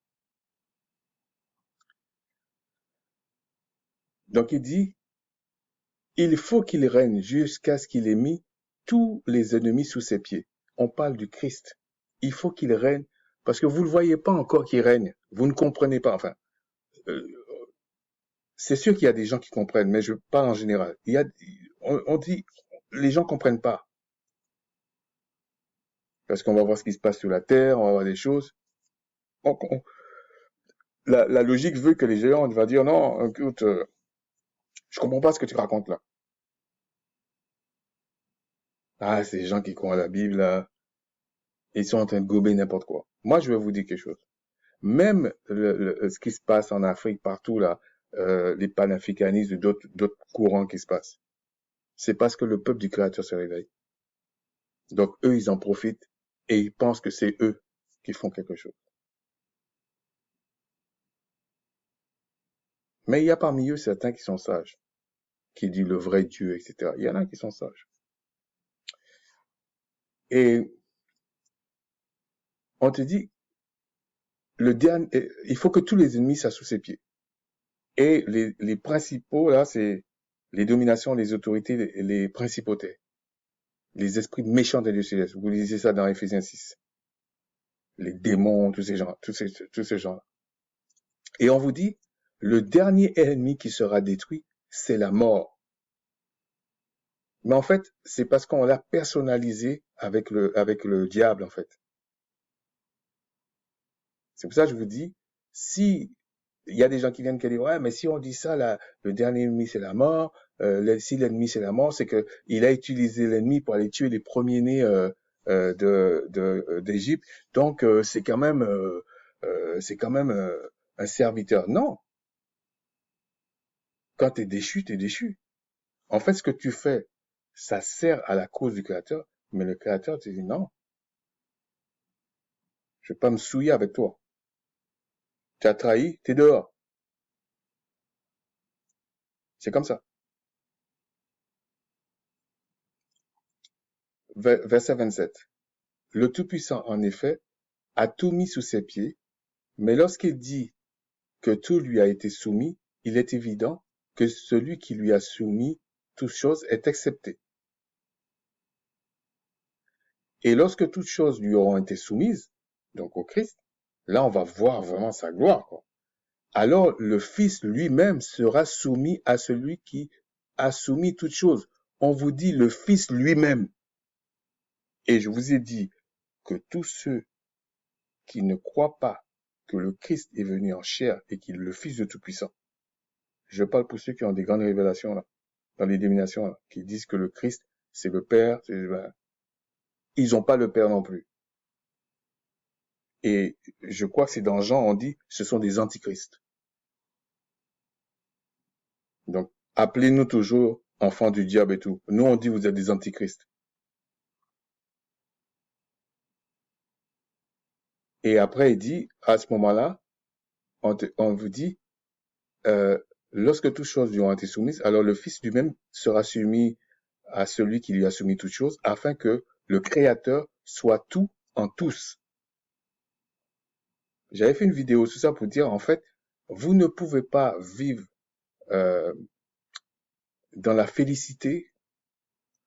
Donc il dit, il faut qu'il règne jusqu'à ce qu'il ait mis tous les ennemis sous ses pieds. On parle du Christ. Il faut qu'il règne parce que vous ne le voyez pas encore qu'il règne. Vous ne comprenez pas. Enfin, euh, c'est sûr qu'il y a des gens qui comprennent, mais je parle en général. On dit, les gens comprennent pas parce qu'on va voir ce qui se passe sur la terre, on va voir des choses. On- on- la logique veut que les géants vont dire non, écoute, je comprends pas ce que tu racontes là. Ah, ces gens qui croient à la Bible là, ils sont en train de gober n'importe quoi. Moi, je vais vous dire quelque chose. Même ce qui se passe en Afrique, partout là, les panafricanistes ou d'autres courants qui se passent, c'est parce que le peuple du Créateur se réveille. Donc eux, ils en profitent et ils pensent que c'est eux qui font quelque chose. Mais il y a parmi eux certains qui sont sages, qui disent le vrai Dieu, etc. Il y en a qui sont sages. Et on te dit, il faut que tous les ennemis soient sous ses pieds. Et les principaux, là, c'est les dominations, les autorités, les principautés, les esprits méchants des lieux célestes. Vous lisez ça dans Éphésiens 6. Les démons, tous ces gens, tous ces gens-là. Et on vous dit, le dernier ennemi qui sera détruit, c'est la mort. Mais en fait, c'est parce qu'on l'a personnalisé avec le diable, en fait. C'est pour ça que je vous dis, si il y a des gens qui viennent qui disent, ouais, mais si on dit ça, là, le dernier ennemi, c'est la mort, si l'ennemi, c'est la mort, c'est que il a utilisé l'ennemi pour aller tuer les premiers-nés d'Égypte. Donc, c'est quand même un serviteur. Non, quand t'es déchu, t'es déchu. En fait, ce que tu fais, ça sert à la cause du Créateur, mais le Créateur te dit, non, je vais pas me souiller avec toi. Tu as trahi, t'es dehors. C'est comme ça. Verset 27. Le Tout-Puissant, en effet, a tout mis sous ses pieds, mais lorsqu'il dit que tout lui a été soumis, il est évident que celui qui lui a soumis toutes choses est accepté. Et lorsque toutes choses lui auront été soumises, donc au Christ, là on va voir vraiment sa gloire, quoi. Alors le Fils lui-même sera soumis à celui qui a soumis toutes choses. On vous dit le Fils lui-même. Et je vous ai dit que tous ceux qui ne croient pas que le Christ est venu en chair et qu'il est le Fils de Tout-Puissant. Je parle pour ceux qui ont des grandes révélations là, dans les dénominations là, qui disent que le Christ, c'est le Père. Ils n'ont pas le Père non plus. Et je crois que c'est dans Jean, on dit, ce sont des antichrists. Donc, appelez-nous toujours enfants du diable et tout. Nous, on dit, vous êtes des antichrists. Et après, il dit, à ce moment-là, on vous dit, euh, lorsque toutes choses lui ont été soumises, alors le Fils lui-même sera soumis à celui qui lui a soumis toutes choses, afin que le Créateur soit tout en tous. J'avais fait une vidéo sur ça pour dire, en fait, vous ne pouvez pas vivre euh, dans la félicité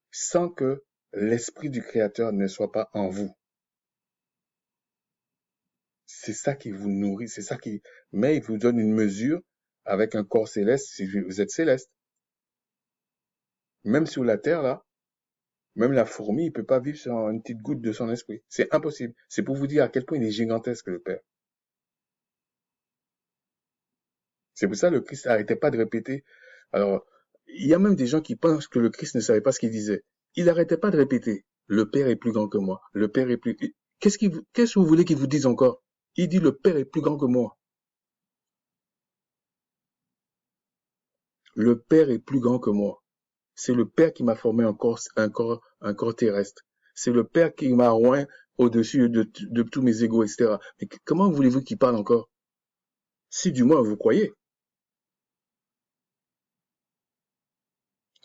sans que l'Esprit du Créateur ne soit pas en vous. C'est ça qui vous nourrit, c'est ça qui... Mais il vous donne une mesure avec un corps céleste si vous êtes céleste. Même sur la terre, là, même la fourmi, il peut pas vivre sur une petite goutte de son esprit. C'est impossible. C'est pour vous dire à quel point il est gigantesque, le Père. C'est pour ça que le Christ n'arrêtait pas de répéter. Alors, il y a même des gens qui pensent que le Christ ne savait pas ce qu'il disait. Il n'arrêtait pas de répéter. Le Père est plus grand que moi. Le Père est plus... Qu'est-ce que vous voulez qu'il vous dise encore? Il dit le Père est plus grand que moi. Le Père est plus grand que moi. C'est le Père qui m'a formé un corps terrestre. C'est le Père qui m'a oint au-dessus de tous mes égos, etc. Mais comment voulez-vous qu'il parle encore? Si du moins vous croyez.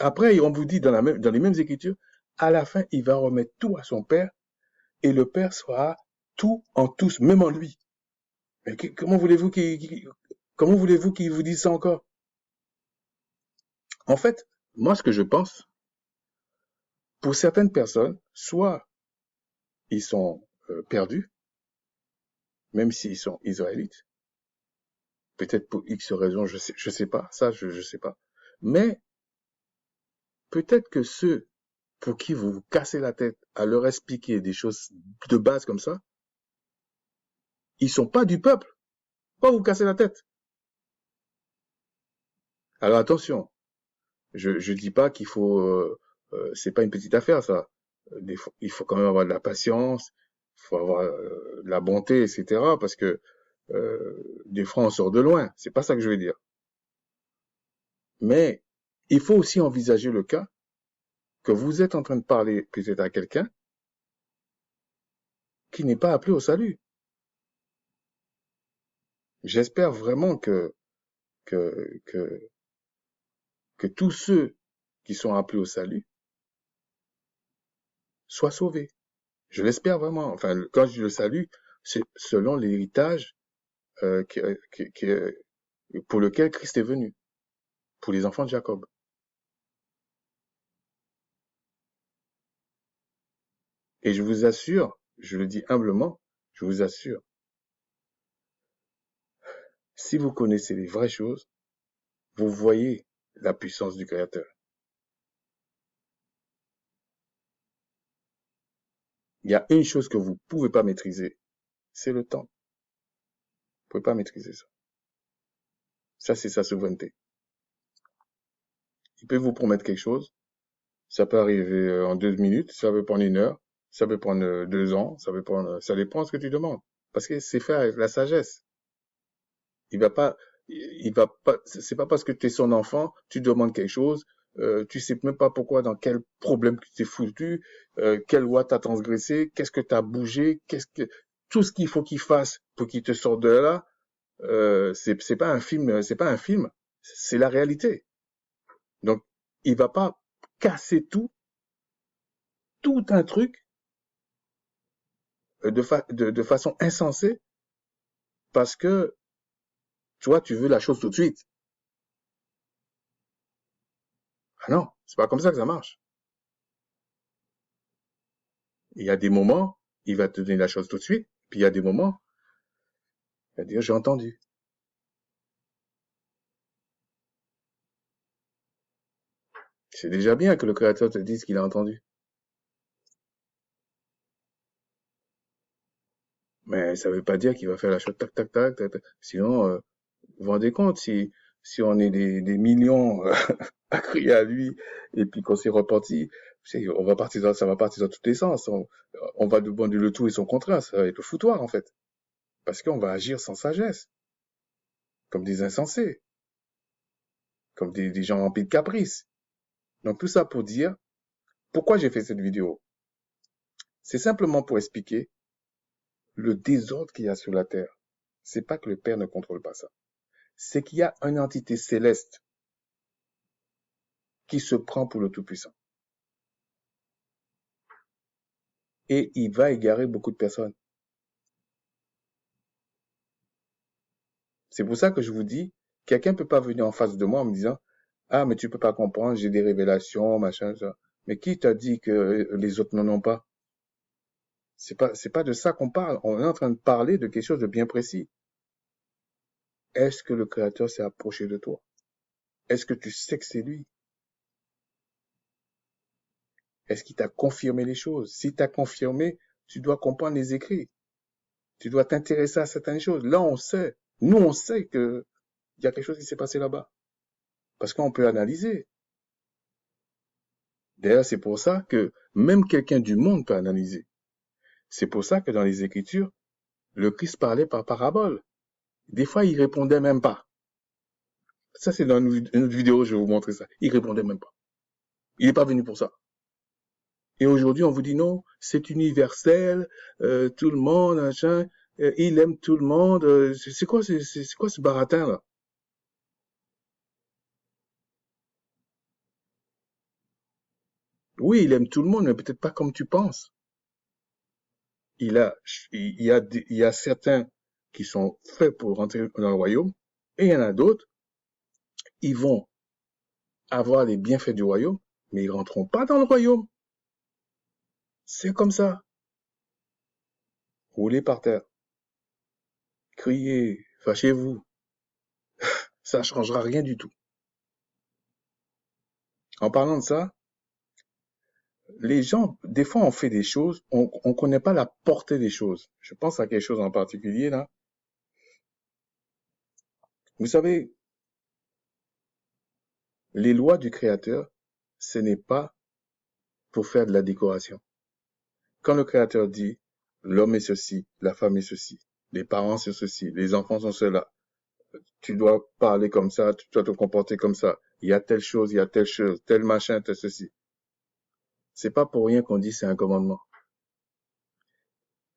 Après, on vous dit dans les mêmes écritures, à la fin, il va remettre tout à son Père et le Père sera tout en tous, même en lui. Mais comment voulez-vous qu'il vous dise ça encore? En fait, moi, ce que je pense, pour certaines personnes, soit ils sont perdus, même s'ils sont israélites, peut-être pour X raisons, je sais pas, ça, je sais pas. Mais peut-être que ceux pour qui vous vous cassez la tête à leur expliquer des choses de base comme ça, ils sont pas du peuple. Pas vous casser la tête. Alors attention, je dis pas qu'il faut, c'est pas une petite affaire ça. Il faut quand même avoir de la patience, il faut avoir de la bonté, etc. Parce que des fois on sort de loin. C'est pas ça que je veux dire. Mais il faut aussi envisager le cas que vous êtes en train de parler peut-être à quelqu'un qui n'est pas appelé au salut. J'espère vraiment que, que, que tous ceux qui sont appelés au salut soient sauvés. Je l'espère vraiment. Enfin, quand je dis le salut, c'est selon l'héritage qui, pour lequel Christ est venu, pour les enfants de Jacob. Et je vous assure, je le dis humblement, je vous assure, si vous connaissez les vraies choses, vous voyez la puissance du Créateur. Il y a une chose que vous ne pouvez pas maîtriser, c'est le temps. Vous ne pouvez pas maîtriser ça. Ça, c'est sa souveraineté. Il peut vous promettre quelque chose, ça peut arriver en 2 minutes, ça peut prendre 1 heure, ça peut prendre 2 ans, ça dépend de ce que tu demandes. Parce que c'est fait avec la sagesse. Il va pas, il va pas, c'est pas parce que tu es son enfant, tu demandes quelque chose, tu sais même pas pourquoi, dans quel problème tu t'es foutu, quelle loi t'as transgressé, qu'est-ce que t'as bougé, tout ce qu'il faut qu'il fasse pour qu'il te sorte de là, c'est pas un film, c'est la réalité. Donc, il va pas casser tout un truc de façon insensée parce que toi, tu veux la chose tout de suite. Ah non, c'est pas comme ça que ça marche. Il y a des moments, il va te donner la chose tout de suite, puis il y a des moments, il va dire j'ai entendu. C'est déjà bien que le créateur te dise qu'il a entendu. Mais ça veut pas dire qu'il va faire la chose tac tac tac, tac, tac. Sinon, vous vous rendez compte si on est des millions à crier à lui et puis qu'on s'est repenti, ça va partir dans tous les sens. On va demander le tout et son contraire, ça va être le foutoir en fait. Parce qu'on va agir sans sagesse, comme des insensés, comme des gens remplis de caprices. Donc tout ça pour dire, pourquoi j'ai fait cette vidéo? C'est simplement pour expliquer le désordre qu'il y a sur la terre. C'est pas que le Père ne contrôle pas ça. C'est qu'il y a une entité céleste qui se prend pour le Tout-Puissant. Et il va égarer beaucoup de personnes. C'est pour ça que je vous dis, quelqu'un ne peut pas venir en face de moi en me disant, ah, mais tu peux pas comprendre, j'ai des révélations, machin, ça. Mais qui t'a dit que les autres n'en ont pas? C'est pas de ça qu'on parle. On est en train de parler de quelque chose de bien précis. Est-ce que le Créateur s'est approché de toi? Est-ce que tu sais que c'est lui? Est-ce qu'il t'a confirmé les choses? Si t'a confirmé, tu dois comprendre les écrits. Tu dois t'intéresser à certaines choses. Là, on sait. Nous, on sait que il y a quelque chose qui s'est passé là-bas. Parce qu'on peut analyser. D'ailleurs, c'est pour ça que même quelqu'un du monde peut analyser. C'est pour ça que dans les Écritures, le Christ parlait par parabole. Des fois, il répondait même pas. Ça, c'est dans une autre vidéo, je vais vous montrer ça. Il répondait même pas. Il n'est pas venu pour ça. Et aujourd'hui, on vous dit non, c'est universel, tout le monde, machin, il aime tout le monde. C'est quoi ce baratin là? Oui, il aime tout le monde, mais peut-être pas comme tu penses. Il a, il y a certains qui sont faits pour rentrer dans le royaume, et il y en a d'autres, ils vont avoir les bienfaits du royaume, mais ils rentreront pas dans le royaume. C'est comme ça. Roulez par terre, criez, fâchez-vous, ça changera rien du tout. En parlant de ça, les gens, des fois, on fait des choses, on connaît pas la portée des choses. Je pense à quelque chose en particulier, là. Vous savez, les lois du Créateur, ce n'est pas pour faire de la décoration. Quand le Créateur dit, l'homme est ceci, la femme est ceci, les parents sont ceci, les enfants sont cela, tu dois parler comme ça, tu dois te comporter comme ça, il y a telle chose, il y a telle chose, tel machin, tel ceci. C'est pas pour rien qu'on dit c'est un commandement.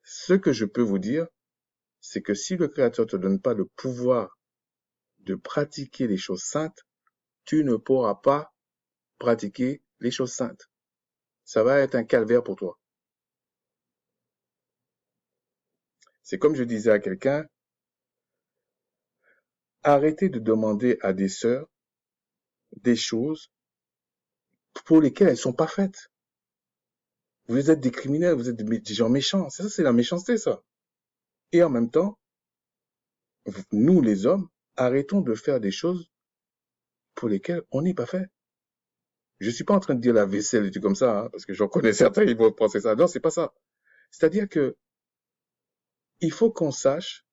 Ce que je peux vous dire, c'est que si le Créateur te donne pas le pouvoir de pratiquer les choses saintes, tu ne pourras pas pratiquer les choses saintes. Ça va être un calvaire pour toi. C'est comme je disais à quelqu'un, arrêtez de demander à des sœurs des choses pour lesquelles elles sont pas faites. Vous êtes des criminels, vous êtes des gens méchants. Ça, c'est la méchanceté, ça. Et en même temps, nous, les hommes, arrêtons de faire des choses pour lesquelles on n'est pas fait. Je suis pas en train de dire la vaisselle et tout comme ça, hein, parce que j'en connais certains, ils vont penser ça. Non, c'est pas ça. C'est-à-dire que il faut qu'on sache,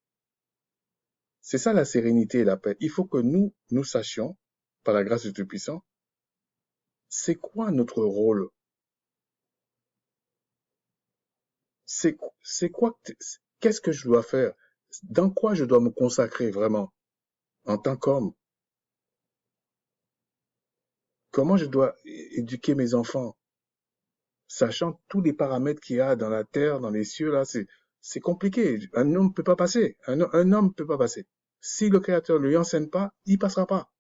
c'est ça la sérénité et la paix. Il faut que nous sachions, par la grâce du Tout-Puissant, c'est quoi notre rôle? C'est quoi, qu'est-ce que je dois faire? Dans quoi je dois me consacrer vraiment en tant qu'homme? Comment je dois éduquer mes enfants? Sachant tous les paramètres qu'il y a dans la terre, dans les cieux, là, c'est compliqué. Un homme peut pas passer. Un homme peut pas passer. Si le Créateur ne lui enseigne pas, il passera pas.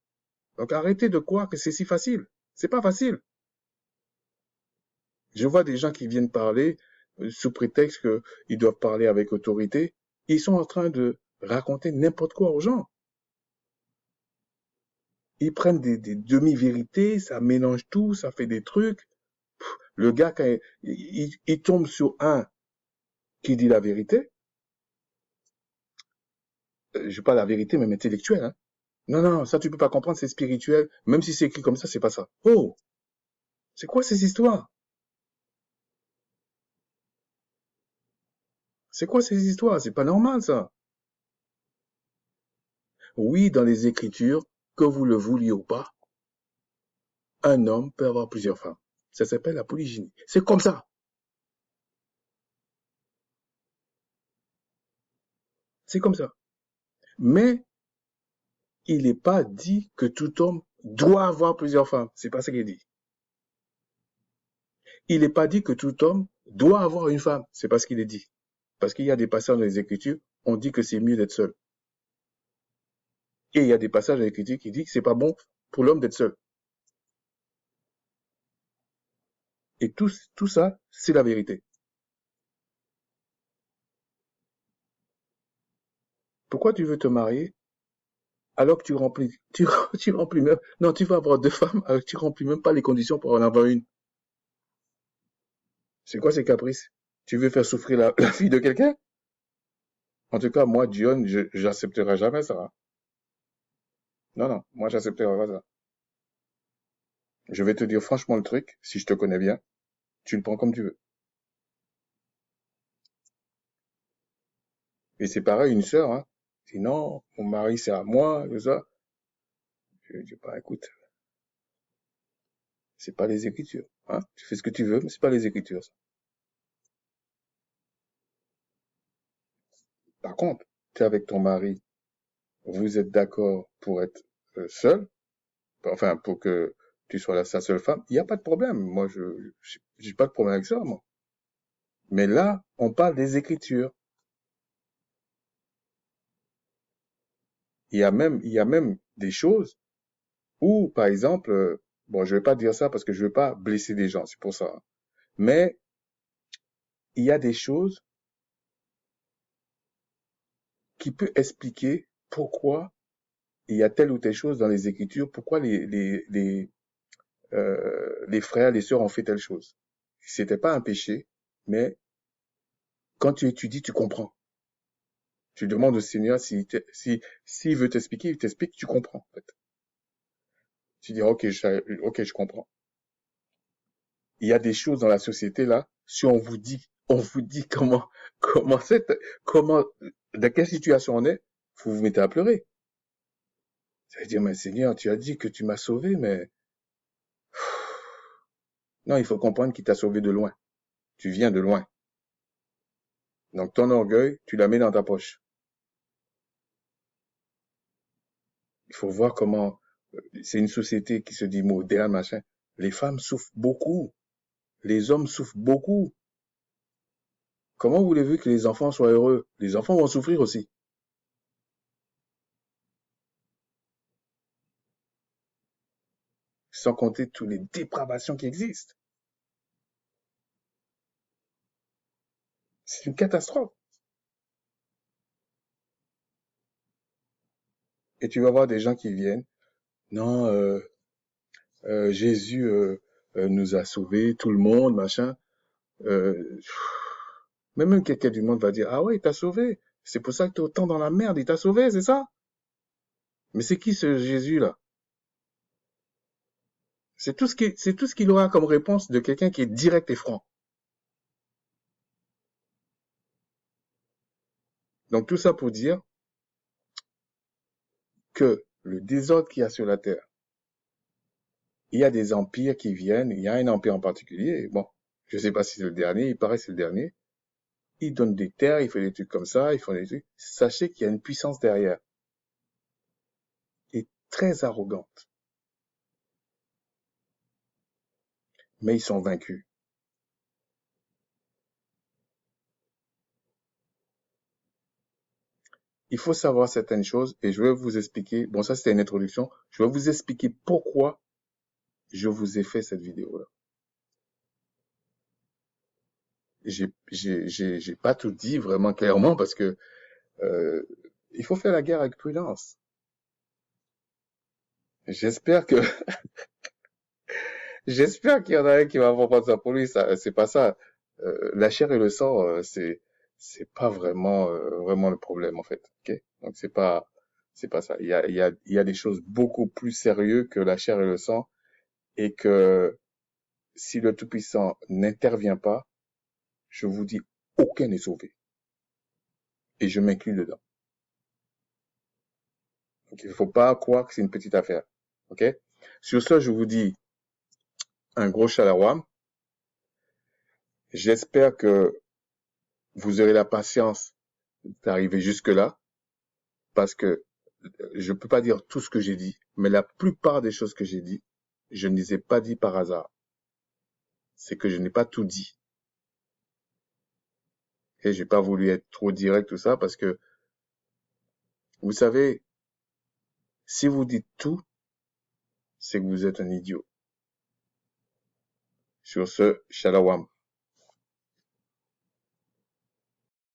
Donc arrêtez de croire que c'est si facile. C'est pas facile. Je vois des gens qui viennent parler sous prétexte qu'ils doivent parler avec autorité. Ils sont en train de raconter n'importe quoi aux gens. Ils prennent des demi-vérités, ça mélange tout, ça fait des trucs. Le gars, quand il tombe sur un qui dit la vérité, je parle la vérité même intellectuelle, hein. Non, non, ça tu peux pas comprendre, c'est spirituel. Même si c'est écrit comme ça, c'est pas ça. Oh, c'est quoi ces histoires? C'est quoi ces histoires? C'est pas normal, ça. Oui, dans les Écritures, que vous le vouliez ou pas, un homme peut avoir plusieurs femmes. Ça s'appelle la polygynie. C'est comme ça. C'est comme ça. Mais il n'est pas dit que tout homme doit avoir plusieurs femmes. C'est pas ce qu'il dit. Il n'est pas dit que tout homme doit avoir une femme. C'est pas ce qu'il est dit. Parce qu'il y a des passages dans les Écritures, on dit que c'est mieux d'être seul. Et il y a des passages dans les Écritures qui disent que c'est pas bon pour l'homme d'être seul. Et tout ça, c'est la vérité. Pourquoi tu veux te marier alors que tu remplis même, non, tu vas avoir deux femmes alors que tu remplis même pas les conditions pour en avoir une. C'est quoi ces caprices? Tu veux faire souffrir la fille de quelqu'un? En tout cas, moi, Dion, j'accepterai jamais ça. Non, non, moi, j'accepterai pas ça. Je vais te dire franchement le truc, si je te connais bien, tu le prends comme tu veux. Et c'est pareil, une sœur, hein. Dit non, mon mari, c'est à moi, tout ça. Je dis, bah, écoute, c'est pas les Écritures, hein. Tu fais ce que tu veux, mais c'est pas les Écritures, ça. Par contre, tu es avec ton mari, vous êtes d'accord pour être seul, enfin, pour que tu sois sa seule femme, il n'y a pas de problème. Moi, j'ai pas de problème avec ça, moi. Mais là, on parle des Écritures. Il y a même des choses où, par exemple, bon, je vais pas dire ça parce que je veux pas blesser des gens, c'est pour ça, hein. Mais il y a des choses qui peuvent expliquer pourquoi il y a telle ou telle chose dans les Écritures, pourquoi les frères, les sœurs ont fait telle chose. C'était pas un péché, mais quand tu étudies, tu comprends. Tu demandes au Seigneur s'il veut t'expliquer, il t'explique, tu comprends, en fait. Tu dis, ok, ok, je comprends. Il y a des choses dans la société, là, si on vous dit comment, dans quelle situation on est, vous vous mettez à pleurer. Ça veut dire, mais Seigneur, tu as dit que tu m'as sauvé, mais non, il faut comprendre qu'il t'a sauvé de loin. Tu viens de loin. Donc ton orgueil, tu la mets dans ta poche. Il faut voir comment, c'est une société qui se dit moderne, machin. Les femmes souffrent beaucoup. Les hommes souffrent beaucoup. Comment voulez-vous que les enfants soient heureux? Les enfants vont souffrir aussi. Sans compter toutes les dépravations qui existent. C'est une catastrophe. Et tu vas voir des gens qui viennent. Non, Jésus nous a sauvés, tout le monde, machin. Euh, mais même quelqu'un du monde va dire, ah ouais, il t'a sauvé. C'est pour ça que t'es autant dans la merde, il t'a sauvé, c'est ça? Mais c'est qui ce Jésus-là? C'est tout ce qu'il aura comme réponse de quelqu'un qui est direct et franc. Donc tout ça pour dire que le désordre qu'il y a sur la terre, il y a des empires qui viennent, il y a un empire en particulier, bon, je sais pas si c'est le dernier, il paraît que c'est le dernier, il donne des terres, il fait des trucs comme ça, ils font des trucs. Sachez qu'il y a une puissance derrière, et très arrogante, mais ils sont vaincus. Il faut savoir certaines choses, et je vais vous expliquer, bon ça c'était une introduction, je vais vous expliquer pourquoi je vous ai fait cette vidéo-là. J'ai pas tout dit vraiment clairement parce que euh, il faut faire la guerre avec prudence. J'espère que j'espère qu'il y en a un qui va prendre ça pour lui. Ça, c'est pas ça. La chair et le sang, c'est pas vraiment vraiment le problème en fait. Ok? Donc c'est pas ça. Il y a des choses beaucoup plus sérieuses que la chair et le sang et que si le Tout-Puissant n'intervient pas, je vous dis aucun n'est sauvé et je m'inclus dedans. Donc il faut pas croire que c'est une petite affaire. Ok? Sur ce, je vous dis un gros shalom. J'espère que vous aurez la patience d'arriver jusque-là. parce que je peux pas dire tout ce que j'ai dit, mais la plupart des choses que j'ai dit, je ne les ai pas dit par hasard. C'est que je n'ai pas tout dit. Et j'ai pas voulu être trop direct, tout ça, parce que, vous savez, si vous dites tout, c'est que vous êtes un idiot. Sur ce, shalom.